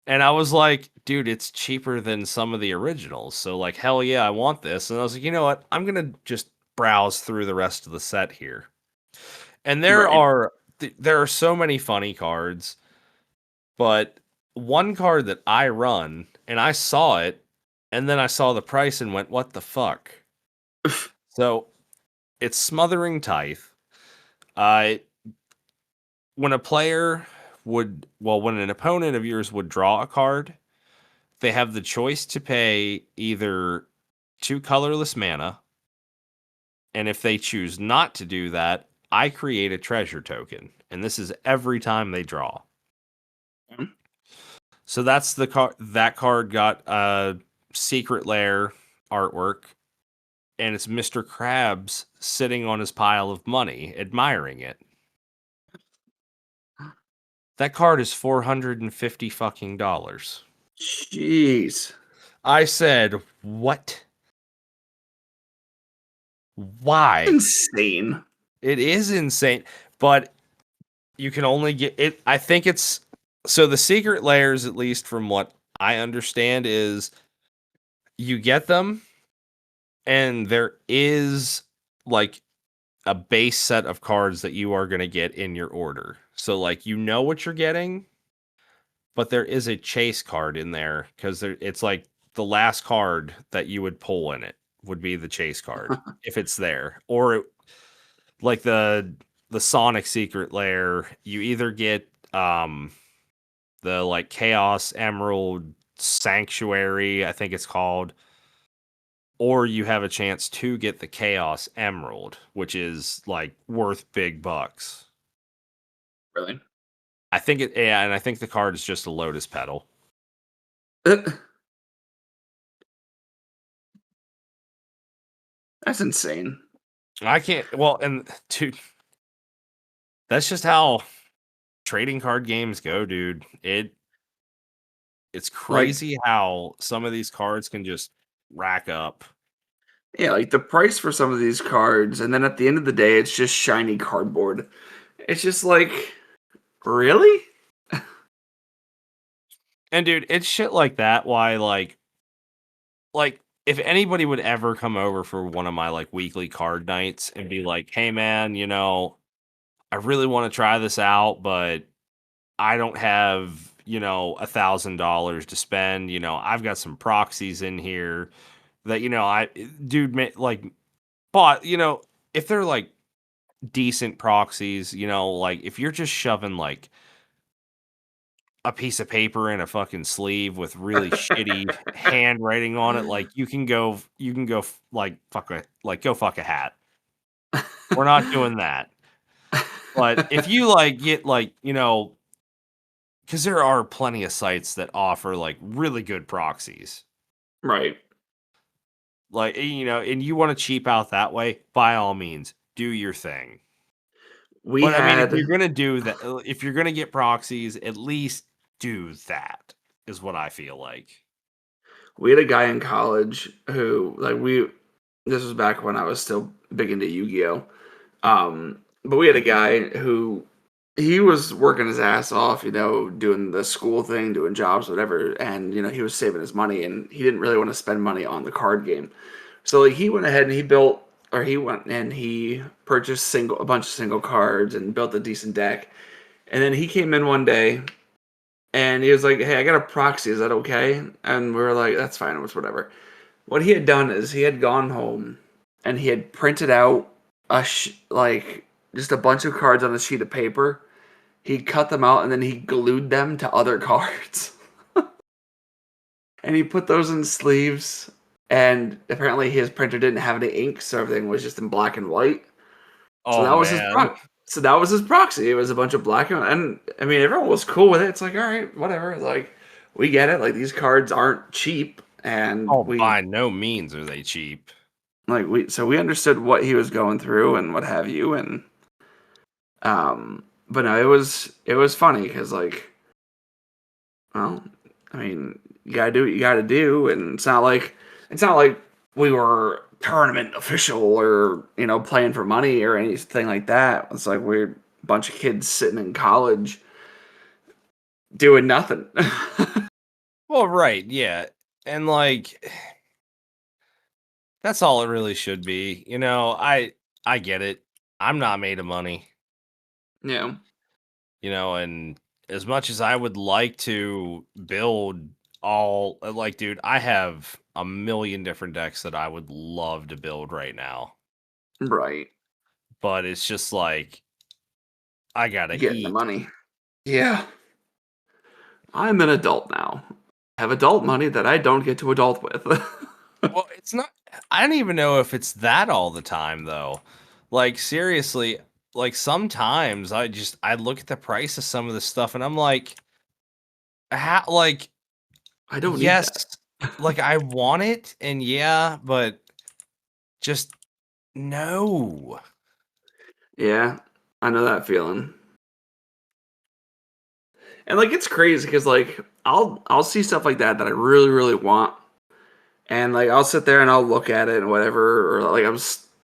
And I was like, dude, it's cheaper than some of the originals. So, like, hell yeah, I want this. And I was like, you know what? I'm going to just browse through the rest of the set here. And Right. there are so many funny cards, but one card that I run, and I saw it, and then I saw the price and went, what the fuck? So, it's Smothering Tithe. Uh, when a player when an opponent of yours would draw a card, they have the choice to pay either 2 colorless mana, and if they choose not to do that, I create a treasure token, and this is every time they draw. Mhm. So that's the card. That card got a Secret Lair artwork, and it's Mr. Krabs sitting on his pile of money, admiring it. That card is $450 fucking dollars. Jeez. I said, what? Why? Insane. It is insane, but you can only get it. I think it's so the secret layers, at least from what I understand, is you get them, and there is like a base set of cards that you are going to get in your order. So, like, you know what you're getting, but there is a chase card in there because it's like the last card that you would pull in it would be the chase card if it's there, or like the Sonic Secret Lair. You either get the like Chaos Emerald Sanctuary, I think it's called, or you have a chance to get the Chaos Emerald, which is like worth big bucks. Really? I think it, yeah, and I think the card is just a Lotus Petal. That's insane. I can't. Well, and dude, that's just how trading card games go, dude. It's Like, crazy how some of these cards can just rack up. yeah, like the price for some of these cards, and then at the end of the day, it's just shiny cardboard. It's just like, really? And dude, it's shit like that. Why, like if anybody would ever come over for one of my like weekly card nights and be like, "Hey, man, I really want to try this out, but I don't have, $1,000 to spend. I've got some proxies in here that, dude, like, bought, if they're like decent proxies, like if you're just shoving like a piece of paper in a fucking sleeve with really shitty handwriting on it, like like go fuck a hat. We're not doing that. But if you like get like, because there are plenty of sites that offer like really good proxies, Right. like, and you want to cheap out that way, by all means, do your thing. We But I mean, if had you're gonna do that, if you're gonna get proxies, at least do that, is what I feel like. we had a guy in college who like we this was back when I was still big into Yu-Gi-Oh. But we had a guy who he was working his ass off, doing the school thing, doing jobs, whatever, and he was saving his money and he didn't really want to spend money on the card game. So like he went ahead and he went and he purchased a bunch of single cards and built a decent deck. And then he came in one day and he was like, "Hey, I got a proxy. Is that okay?" And we were like, "That's fine. It was whatever." What he had done is he had gone home and he had printed out like just a bunch of cards on a sheet of paper. He cut them out and then he glued them to other cards. And he put those in sleeves. And apparently his printer didn't have any ink, so everything was just in black and white. So Oh that was man. so that was his proxy. It was a bunch of black and I mean everyone was cool with it. It's like, all right, whatever. Like we get it. Like these cards aren't cheap, and Oh, by no means are they cheap. we understood what he was going through and what have you, and but no, it was funny because like, well, I mean, you gotta do what you gotta do, and it's not like we were tournament official or playing for money or anything like that. It's like we're a bunch of kids sitting in college doing nothing. Well, right, yeah. And like that's all it really should be. I get it. I'm not made of money, Yeah, and as much as I would like to build all like dude, I have a million different decks that I would love to build right now. right. But it's just like I got to Getting the eat. money. Yeah, I'm an adult now. I have adult money that I don't get to adult with. Well, it's not. I don't even know if it's that all the time though. Like seriously, like sometimes I look at the price of some of this stuff and I'm like, like I don't need yes, that. like I want it and yeah, but just no. Yeah, I know that feeling. And like it's crazy because like I'll see stuff like that I really really want, and like I'll sit there and I'll look at it and whatever, or like I'm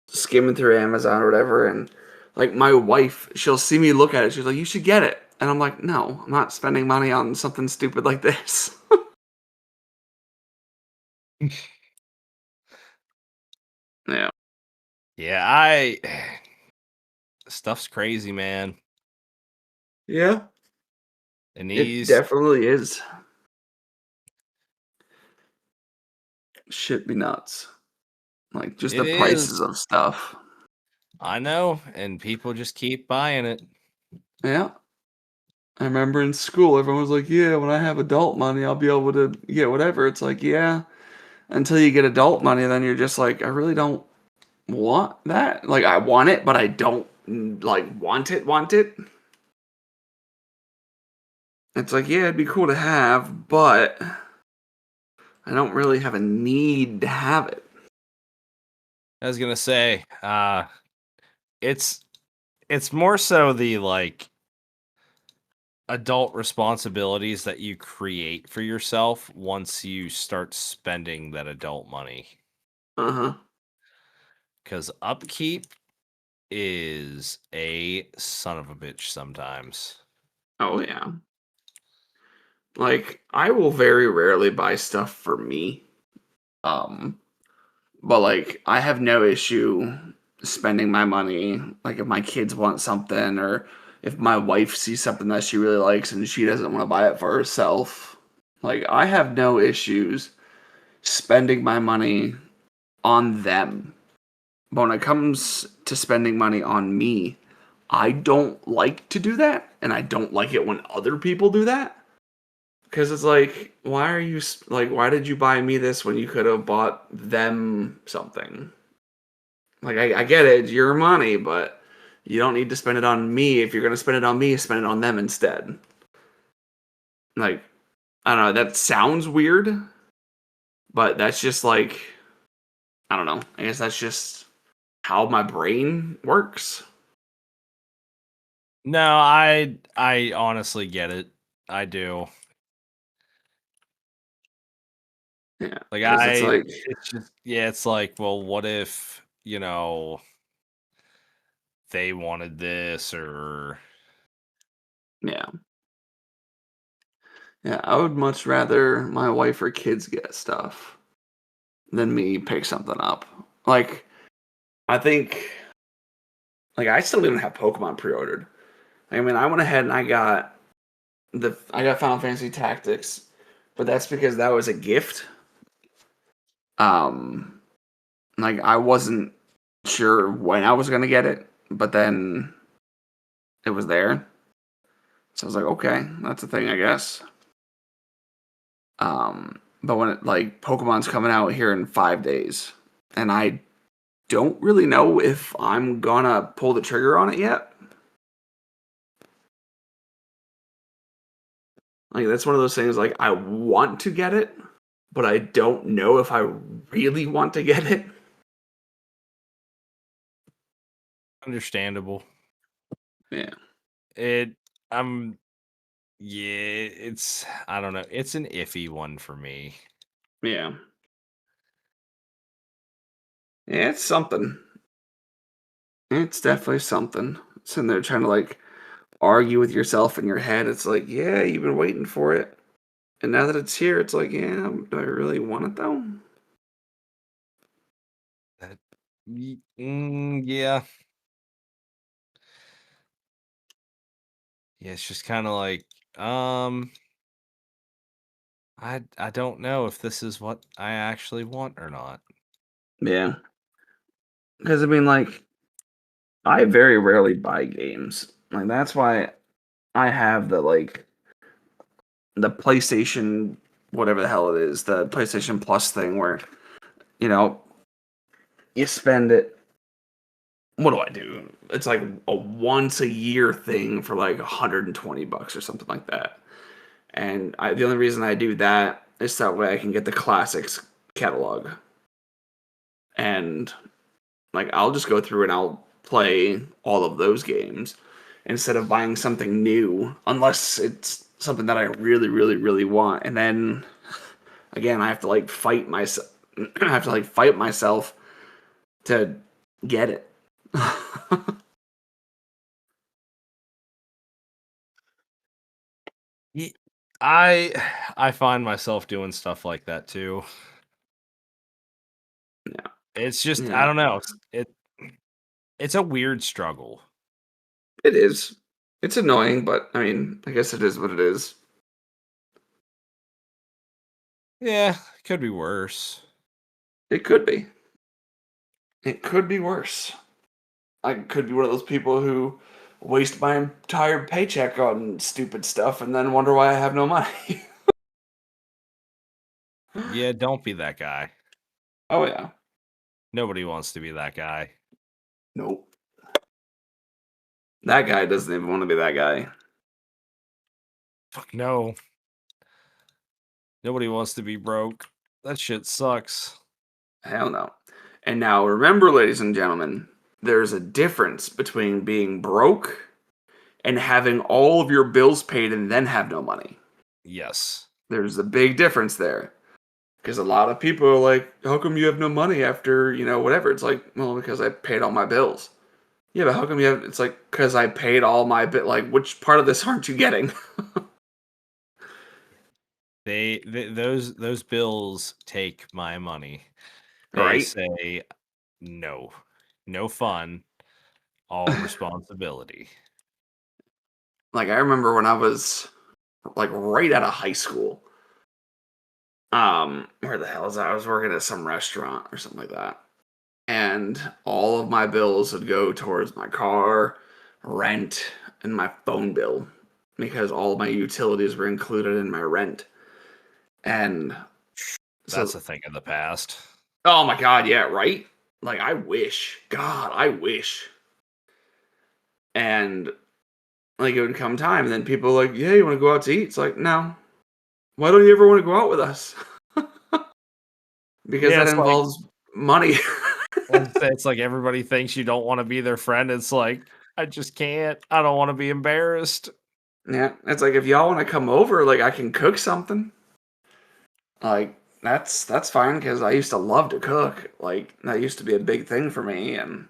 skimming through Amazon or whatever, and like my wife, she'll see me look at it, she's like, "You should get it," and I'm like, "No, I'm not spending money on something stupid like this." Yeah, Yeah, I stuff's crazy, man. yeah, And it these definitely is. Shit be nuts. Like just It the prices is. of stuff. I know, and people just keep buying it. Yeah. I remember in school, everyone was like, "Yeah, when I have adult money, I'll be able to get whatever." It's like, yeah, until you get adult money, then you're just like, I really don't want that. Like, I want it, but I don't like want it. Want it. It's like, yeah, it'd be cool to have, but I don't really have a need to have it. I was gonna say, it's it's more so the like adult responsibilities that you create for yourself once you start spending that adult money. Uh huh. Because upkeep is a son of a bitch sometimes. Oh yeah. Like, I will very rarely buy stuff for me. Um, but like, I have no issue spending my money. Like, if my kids want something, or if my wife sees something that she really likes and she doesn't want to buy it for herself, like, I have no issues spending my money on them. But when it comes to spending money on me, I don't like to do that, and I don't like it when other people do that. Because it's like, why are you like, why did you buy me this when you could have bought them something? Like, I get it, it's your money, but you don't need to spend it on me. If you're gonna spend it on me, spend it on them instead. Like, I don't know. That sounds weird, but that's just like, I don't know. I guess that's just how my brain works. No, I honestly get it. I do. Yeah, Like because it's like, it's just yeah, it's like, well, what if, they wanted this or yeah, yeah. I would much rather my wife or kids get stuff than me pick something up. Like, I think, like, I still even have Pokemon pre-ordered. I mean, I went ahead and I got Final Fantasy Tactics, but that's because that was a gift. Um, like, I wasn't sure when I was gonna get it, but then it was there, so I was like, okay, that's a thing, I guess. But when it, like, Pokemon's coming out here in 5 days, and I don't really know if I'm gonna pull the trigger on it yet. Like, that's one of those things, like, I want to get it, but I don't know if I really want to get it. understandable. Yeah, It I'm yeah, it's I don't know. It's an iffy one for me. yeah, yeah. It's something. It's definitely something. Sitting there trying to like argue with yourself in your head. It's like, yeah, you've been waiting for it, and now that it's here, it's like, yeah, do I really want it though? That yeah. Yeah, it's just kind of like um I don't know if this is what I actually want or not. Yeah, because I mean, like, I very rarely buy games. Like, that's why I have the PlayStation, whatever the hell it is, the PlayStation Plus thing, where you know you spend it. What do I do? It's like a once a year thing for like $120 or something like that. And the only reason I do that is that way I can get the classics catalog. And like, I'll just go through and I'll play all of those games instead of buying something new, unless it's something that I really, really, really want. And then again, I have to like fight myself. I have to like fight myself to get it. Ye- I I find myself doing stuff like that too. Yeah, It's just I yeah, don't know. It's a weird struggle. it is. It's annoying, but I mean, I guess it is what it is. Yeah, could be worse. It could be. It could be worse. I could be one of those people who waste my entire paycheck on stupid stuff and then wonder why I have no money. Yeah, don't be that guy. Oh yeah. Nobody wants to be that guy. Nope. That guy doesn't even want to be that guy. Fuck no. Nobody wants to be broke. That shit sucks. Hell no. And now remember, ladies and gentlemen, there's a difference between being broke and having all of your bills paid and then have no money. Yes. There's a big difference there. Because a lot of people are like, how come you have no money after, whatever? It's like, well, because I paid all my bills. Yeah, but how come you have, it's like, because I paid all my like, which part of this aren't you getting? Those bills take my money. They Right? say no. No fun, all responsibility. Like, I remember when I was, like, right out of high school. Where the hell is that? I was working at some restaurant or something like that. And all of my bills would go towards my car, rent, and my phone bill because all my utilities were included in my rent. And That's so, a thing of the past. oh my God, yeah, right? Like, I wish. God, I wish. And, like, it would come time, and then people were like, yeah, you want to go out to eat? It's like, no. Why don't you ever want to go out with us? Because Yeah, that it's like involves money. it's like everybody thinks you don't want to be their friend. It's like I just can't. I don't want to be embarrassed. Yeah, it's like if y'all want to come over, like I can cook something. Like that's fine because I used to love to cook. Like that used to be a big thing for me, and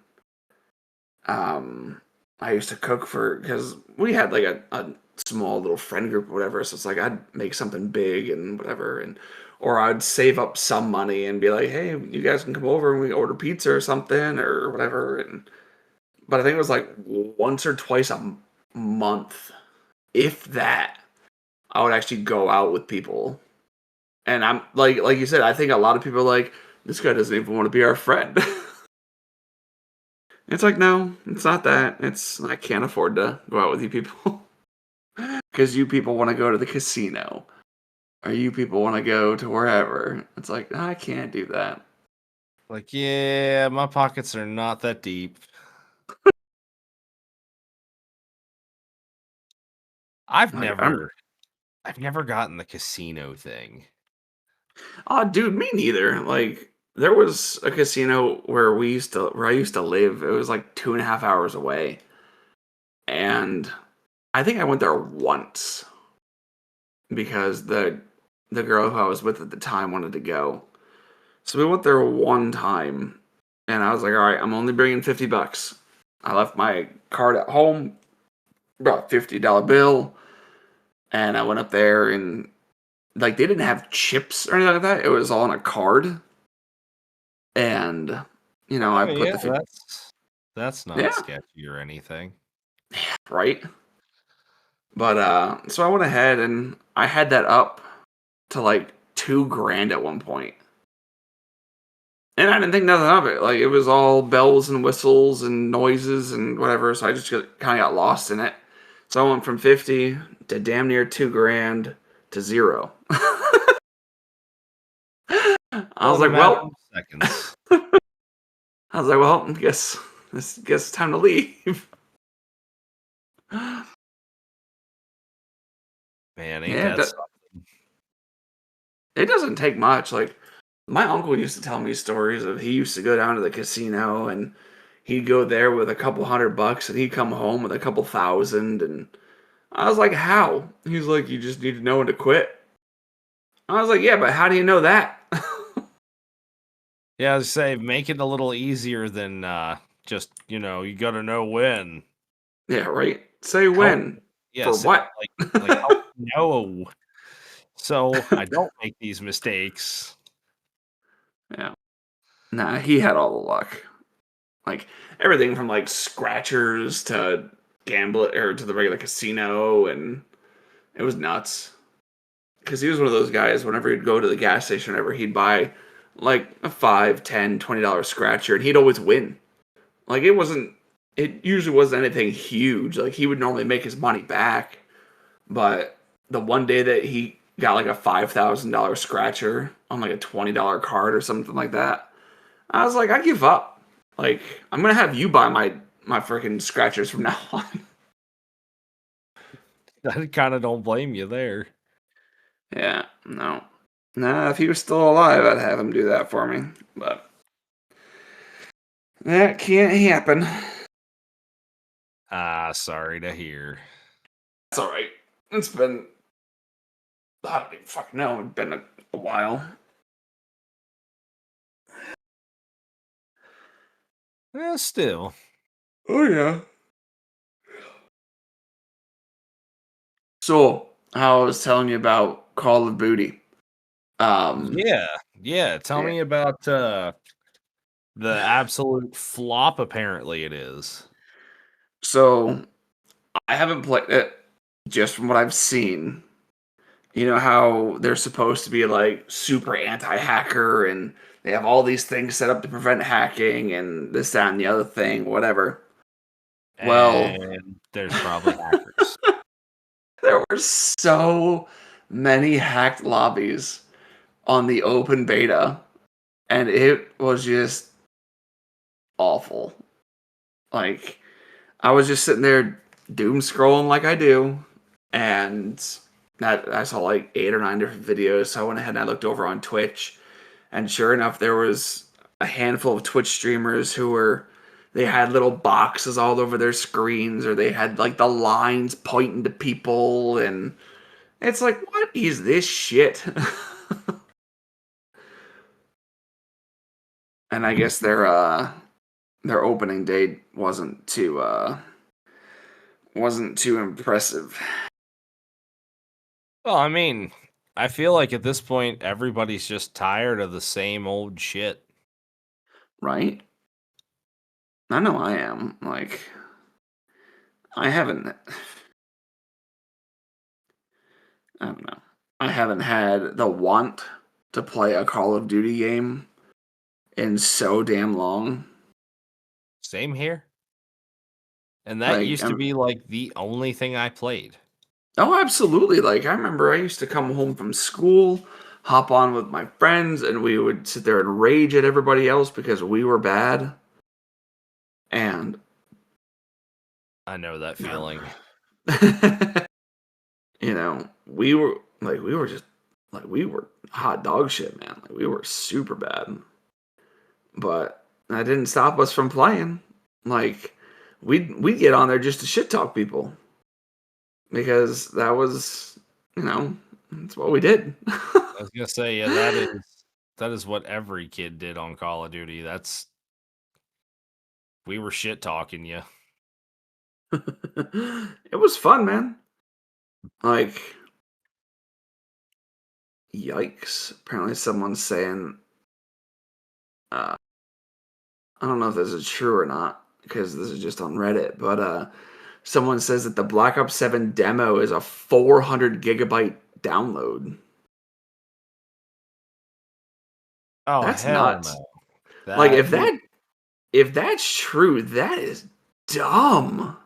um, I used to cook for because we had like a small little friend group or whatever. So it's like I'd make something big and whatever, and or I'd save up some money and be like, hey, you guys can come over and we order pizza or something or whatever. And but I think it was like once or twice a month, if that, I would actually go out with people. And I'm like you said, I think a lot of people are like, this guy doesn't even want to be our friend. It's like, no, it's not that. It's I can't afford to go out with you people. Because you people want to go to the casino. Or you people want to go to wherever. It's like, I can't do that. Like, yeah, my pockets are not that deep. I've Like I'm never I've never gotten the casino thing. oh dude, me neither. Like there was a casino where I used to live. It was like 2.5 hours away. And I think I went there once because the girl who I was with at the time wanted to go. So we went there one time, and I was like, "All right, I'm only bringing $50." I left my card at home, brought a $50 bill, and I went up there and like they didn't have chips or anything like that. It was all on a card, and I Oh put yeah, the 50, that's not yeah, sketchy or anything. right. But so I went ahead and I had that up to like 2 grand at one point. And I didn't think nothing of it. Like it was all bells and whistles and noises and whatever. So I just kind of got lost in it. So I went from 50 to damn near 2 grand to zero. I All was in a like, matter of well, seconds. guess it's time to leave. Man, ain't Yeah, that something? it doesn't take much. Like my uncle used to tell me stories of he used to go down to the casino and he'd go there with a couple $100 and he'd come home with a couple thousand and I was like, how? He's like, you just need to know when to quit. I was like, yeah, but how do you know that? Yeah, I was say make it a little easier than just, you gotta know when. Yeah, right. Say Help when. For yes, what? like help me know so I don't make these mistakes. Yeah. Nah, he had all the luck. Like everything from like scratchers to gamble or to the regular casino, and it was nuts. Because he was one of those guys. Whenever he'd go to the gas station, whenever he'd buy like a $5, $10, $20 scratcher, and he'd always win. Like it usually wasn't anything huge. Like he would normally make his money back, but the one day that he got like a $5,000 scratcher on like a $20 card or something like that, I was like, I give up. Like I'm gonna have you buy my freaking scratchers from now on. I kind of don't blame you there. Yeah, no. Nah, if he was still alive, I'd have him do that for me. But that can't happen. Ah, sorry to hear. It's alright. It's been, I don't even fucking know, it's been a while. Still. Oh, yeah. So, how I was telling you about Call of Duty. Um, Yeah, yeah. Tell yeah. me about the absolute flop. Apparently, it is. So, I haven't played it just from what I've seen. You know how they're supposed to be like super anti-hacker and they have all these things set up to prevent hacking and this, that, and the other thing, whatever. Well, And there's probably hackers. there were so many hacked lobbies on the open beta, and it was just awful. Like, I was just sitting there doom scrolling like I do, and that I saw like 8 or 9 different videos. So I went ahead and I looked over on Twitch, and sure enough, there was a handful of Twitch streamers who were they had little boxes all over their screens, or they had like the lines pointing to people, and it's like, what is this shit? And I guess their opening date wasn't too impressive, Well, I mean, I feel like at this point, everybody's just tired of the same old shit. right? I know I am. Like, I haven't, I don't know. I haven't had the want to play a Call of Duty game in so damn long. Same here. And that Like, used to be like the only thing I played. oh, absolutely. Like, I remember I used to come home from school, hop on with my friends, and we would sit there and rage at everybody else because we were bad. And, I know that feeling. we were just, like, we were hot dog shit, man. Like, we were super bad. But that didn't stop us from playing. Like, we'd get on there just to shit talk people because that was, that's what we did. I was gonna say, yeah, that is what every kid did on Call of Duty. We were shit talking you. It was fun, man. Like, yikes. Apparently, someone's saying, uh, I don't know if this is true or not because this is just on Reddit, but someone says that the Black Ops 7 demo is a 400 gigabyte download. Oh That's hell nuts. no. Like, That would if that's true, that is dumb.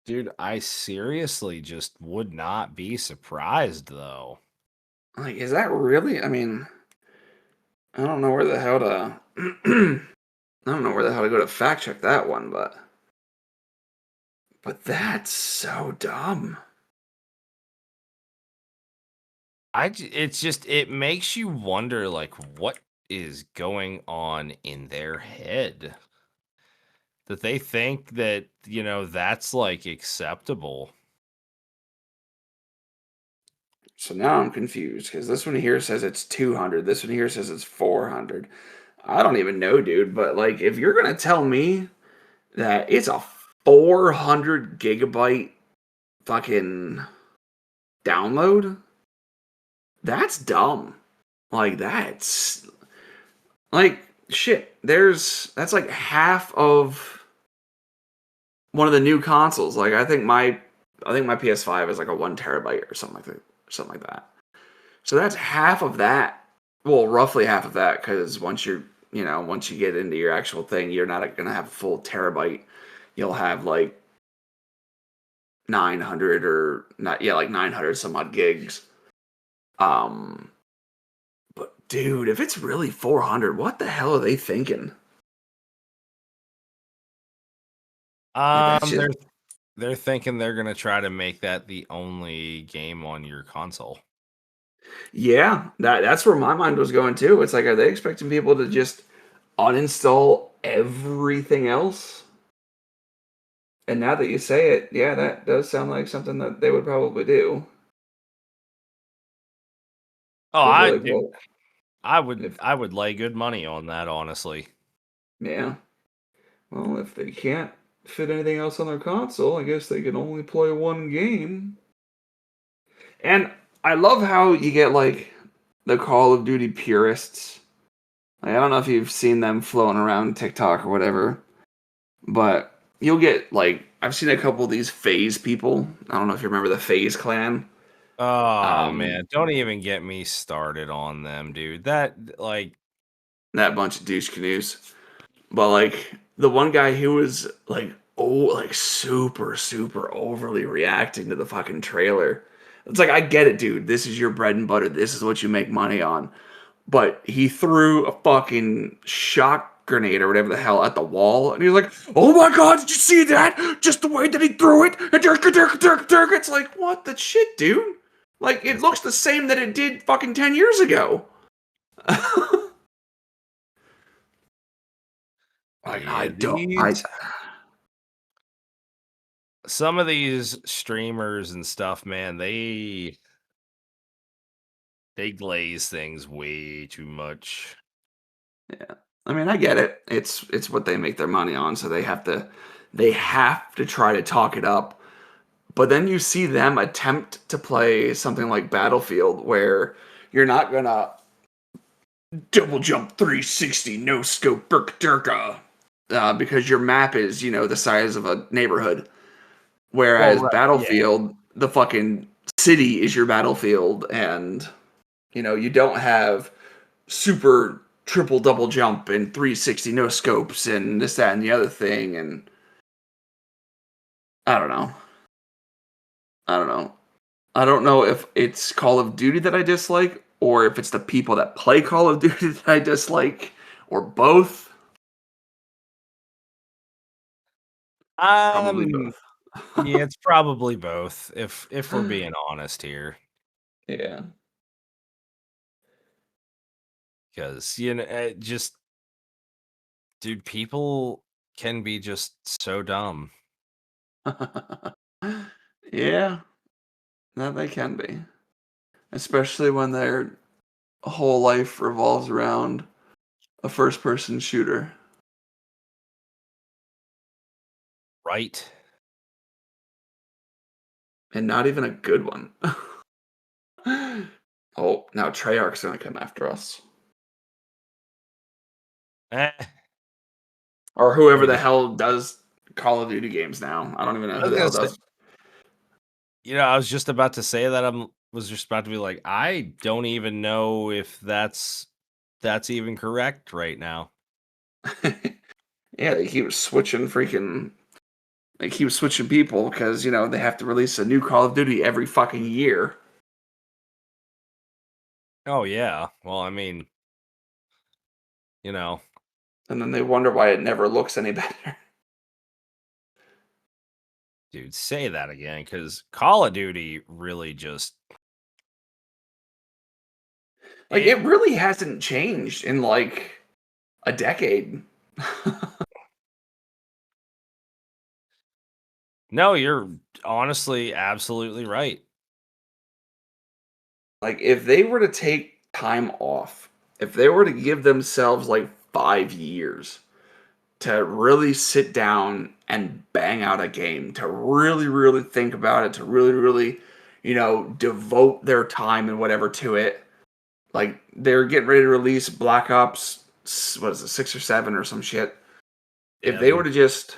Dude, I seriously just would not be surprised though. Like, is that really? I mean, I don't know where the hell to. I don't know where the hell to go to fact check that one, but that's so dumb. It's just it makes you wonder like what is going on in their head that they think that, that's like acceptable. So now I'm confused because this one here says it's 200. This one here says it's 400. I don't even know, dude. But like, if you're gonna tell me that it's a 400 gigabyte fucking download, that's dumb. Like that's like shit. That's like half of one of the new consoles. Like I think my PS5 is like a 1 terabyte or something like that. So that's half of that Well, roughly half of that, because once you get into your actual thing, you're not gonna have a full terabyte. You'll have like 900 or not, yeah, like 900 some odd gigs. Um, but dude, if it's really 400, what the hell are they thinking? Like that's just They're thinking they're gonna try to make that the only game on your console. yeah, that's where my mind was going too. It's like, are they expecting people to just uninstall everything else? And now that you say it, yeah, that does sound like something that they would probably do. Oh, They'd be I like, dude, well, if I would lay good money on that, honestly. yeah, well, if they can't fit anything else on their console, I guess they can only play one game. And I love how you get like the Call of Duty purists. Like, I don't know if you've seen them floating around TikTok or whatever, but you'll get like I've seen a couple of these phase people. I don't know if you remember the phase clan. Oh Um, man, don't even get me started on them, dude. That like that bunch of douche canoes. But like the one guy who was like like super overly reacting to the fucking trailer. It's like I get it, dude. This is your bread and butter. This is what you make money on. But he threw a fucking shock grenade or whatever the hell at the wall, and he was like, "Oh my god, did you see that? Just the way that he threw it!" And it's like, what the shit, dude? Like it it's looks the same that it did fucking 10 years ago. Like I yeah, don't, I these some of these streamers and stuff, man, they glaze things way too much. Yeah. I mean, I get it. It's what they make their money on, so they have to try to talk it up. But then you see them attempt to play something like Battlefield where you're not gonna double jump 360 no scope Durka because your map is, the size of a neighborhood. Well, Whereas right, yeah. Battlefield, the fucking city is your battlefield, and you don't have super triple double jump and 360 no scopes and this, that, and the other thing. And I don't know. I don't know. I don't know if it's Call of Duty that I dislike or if it's the people that play Call of Duty that I dislike or both. Probably Um, both. yeah, it's probably both if we're being honest here. Yeah. Because just dude, people can be just so dumb. Yeah, that they can be. Especially when their whole life revolves around a first person shooter Right? and not even a good one. Oh, now Treyarch's gonna come after us. Eh, Or whoever what do the you hell does Call of Duty games now. I don't even know I who was the gonna hell say, does. I was just about to say that was just about to be like, I don't even know if that's even correct right now. Yeah, they keep switching people because they have to release a new Call of Duty every fucking year, Oh yeah. Well, I mean, you know, and then they wonder why it never looks any better. dude, say that again because Call of Duty really just Like it it really hasn't changed in like a decade. no, you're honestly absolutely right. Like if they were to take time off, if they were to give themselves like 5 years to really sit down and bang out a game, to really think about it, to really, devote their time and whatever to it. Like they're getting ready to release Black Ops, what is it, 6 or 7 or some shit. If Yeah, they were to just,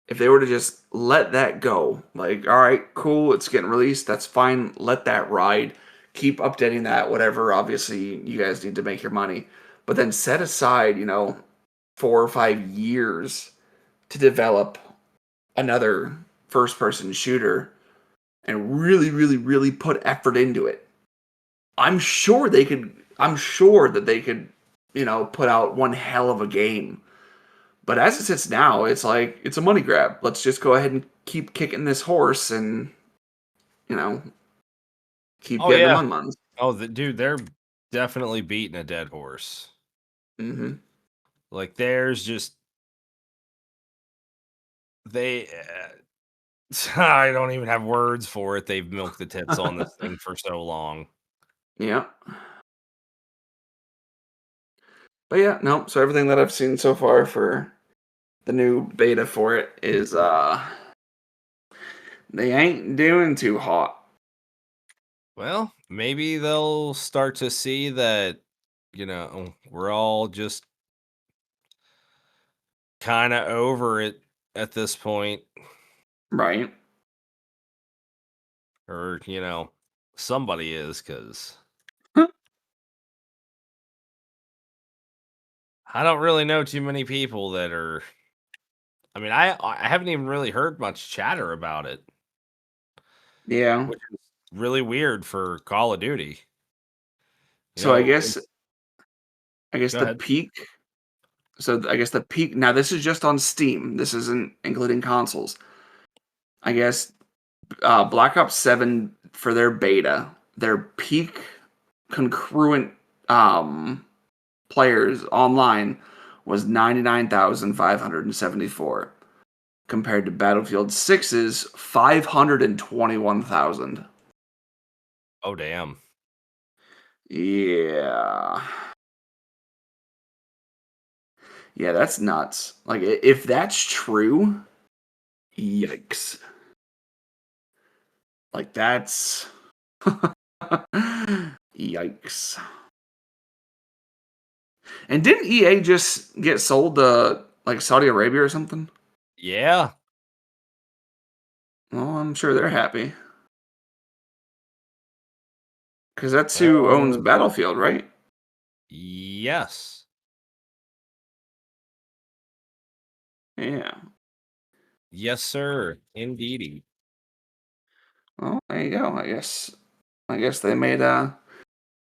if they were to just let that go, like, all right, cool, it's getting released, that's fine, let that ride. keep updating that, whatever. Obviously, you guys need to make your money, but then set aside, 4 or 5 years to develop another first person shooter and really, really, really put effort into it. I'm sure they could. I'm sure that they could, put out one hell of a game. But as it sits now, it's like it's a money grab. Let's just go ahead and keep kicking this horse and you know keep Oh getting the yeah. mun-muns. Oh, dude, they're definitely beating a dead horse. Hmm. Like there's just they. I don't even have words for it. They've milked the tits on this thing for so long. Yeah, but yeah, no. So everything that I've seen so far for the new beta for it is they ain't doing too hot. Well, maybe they'll start to see that, we're all just kind of over it at this point. Right. Or, somebody is, because I don't really know too many people that are. I mean, I haven't even really heard much chatter about it, Yeah. which is really weird for Call of Duty. You So I know, guess I guess go the ahead. peak. So I guess the peak. Now this is just on Steam. This isn't including consoles. I guess Black Ops 7 for their beta, their peak concurrent players online was 99,574 compared to Battlefield 6's 521,000. Oh, damn. Yeah. Yeah, that's nuts. Like if that's true, yikes. Like that's yikes. And didn't EA just get sold to like Saudi Arabia or something? Yeah. Well, I'm sure they're happy because that's who owns Uh, Battlefield, right? yes. Yeah. Yes, sir. Indeedy. Well, there you go. I guess they made a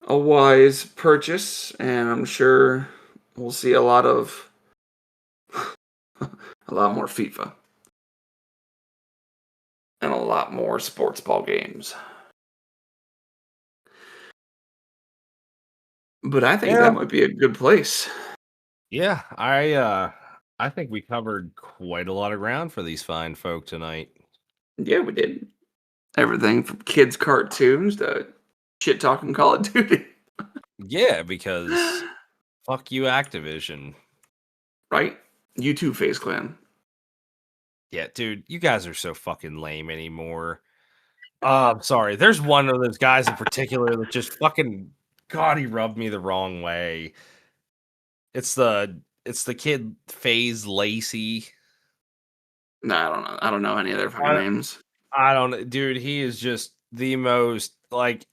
wise purchase, and I'm sure we'll see a lot of a lot more FIFA and a lot more sports ball games. But I think Yeah. that might be a good place. Yeah, I think we covered quite a lot of ground for these fine folk tonight. Yeah, we did everything from kids' cartoons to shit talking Call of Duty. Yeah, because fuck you, Activision. Right? You too, Face Clan. Yeah, dude, you guys are so fucking lame anymore. I'm sorry. There's one of those guys in particular that just fucking God, he rubbed me the wrong way. It's the kid FaZe Lacey. No, I don't know. I don't know any of their fucking I, names. I don't, dude. He is just the most like.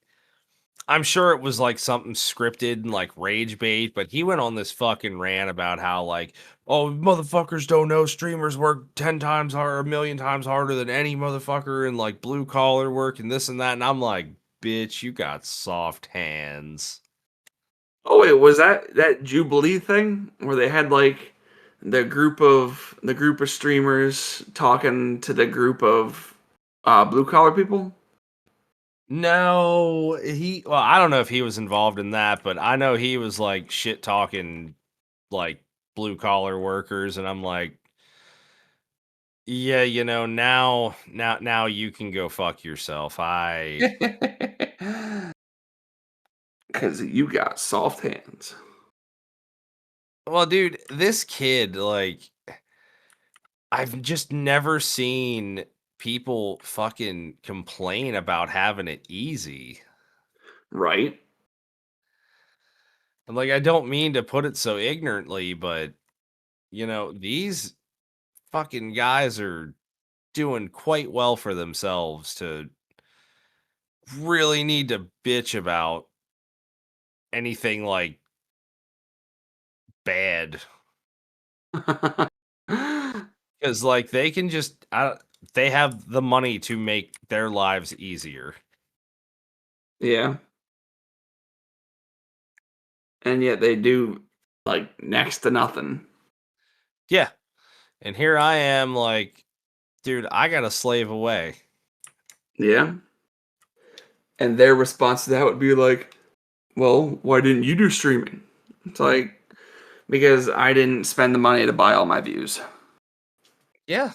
I'm sure it was like something scripted and like rage bait, but he went on this fucking rant about how like, oh, motherfuckers don't know streamers work 10 times harder, a million times harder than any motherfucker in like blue collar work and this and that. And I'm like, bitch, you got soft hands. Oh wait, was that Jubilee thing where they had like the group of streamers talking to the group of blue collar people? No, well, I don't know if he was involved in that, but I know he was like shit talking like blue collar workers. And I'm like, yeah, now you can go fuck yourself. Because you got soft hands. Well, dude, this kid, like, I've just never seen people fucking complain about having it easy. Right? And like, I don't mean to put it so ignorantly, but these fucking guys are doing quite well for themselves to really need to bitch about anything like bad, because like they can just they have the money to make their lives easier. Yeah. And yet they do like next to nothing. Yeah, and here I am, like, dude, I gotta slave away. Yeah. And their response to that would be like, well, why didn't you do streaming? It's like, because I didn't spend the money to buy all my views. Yeah,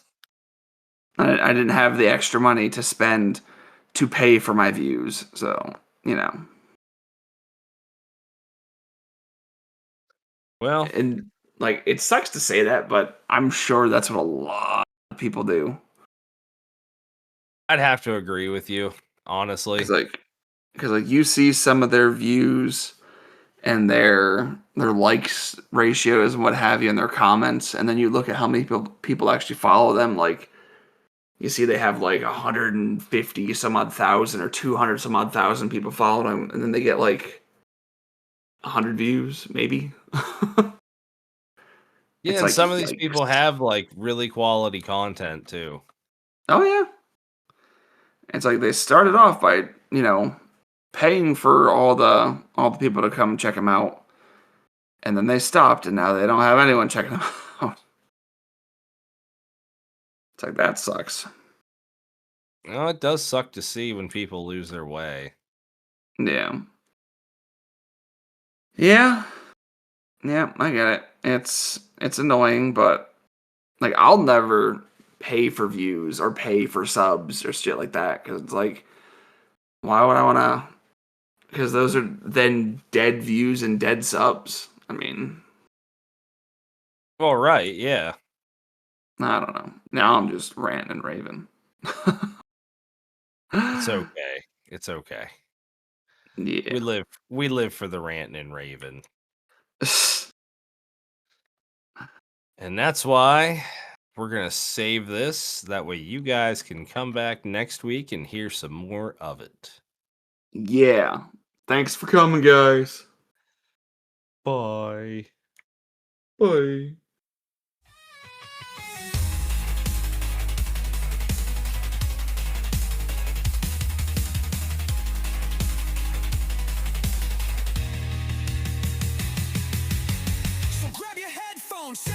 I didn't have the extra money to spend to pay for my views. So, you know. well, And like, it sucks to say that, but I'm sure that's what a lot of people do. I'd have to agree with you, honestly. Because like you see some of their views and their likes ratios and what have you and their comments, and then you look at how many people actually follow them. Like you see they have like 150 some odd thousand or 200 some odd thousand people following them, and then they get like 100 views maybe. Yeah, It's and like, some of these people yikes. have like really quality content too. Oh yeah. It's like they started off by, paying for all the people to come check them out, and then they stopped, and now they don't have anyone checking them out. It's like that sucks. Well, it does suck to see when people lose their way. Yeah. Yeah. Yeah, I get it. It's annoying, but like I'll never pay for views or pay for subs or shit like that because it's like, why would I want to? Because those are then dead views and dead subs. I mean, Well, right, yeah. I don't know. Now I'm just ranting and raving. It's okay. It's okay. Yeah. We live for the ranting and raving. And that's why we're going to save this. That way you guys can come back next week and hear some more of it. Yeah. Thanks for coming, guys. Bye. Bye. So grab your headphones.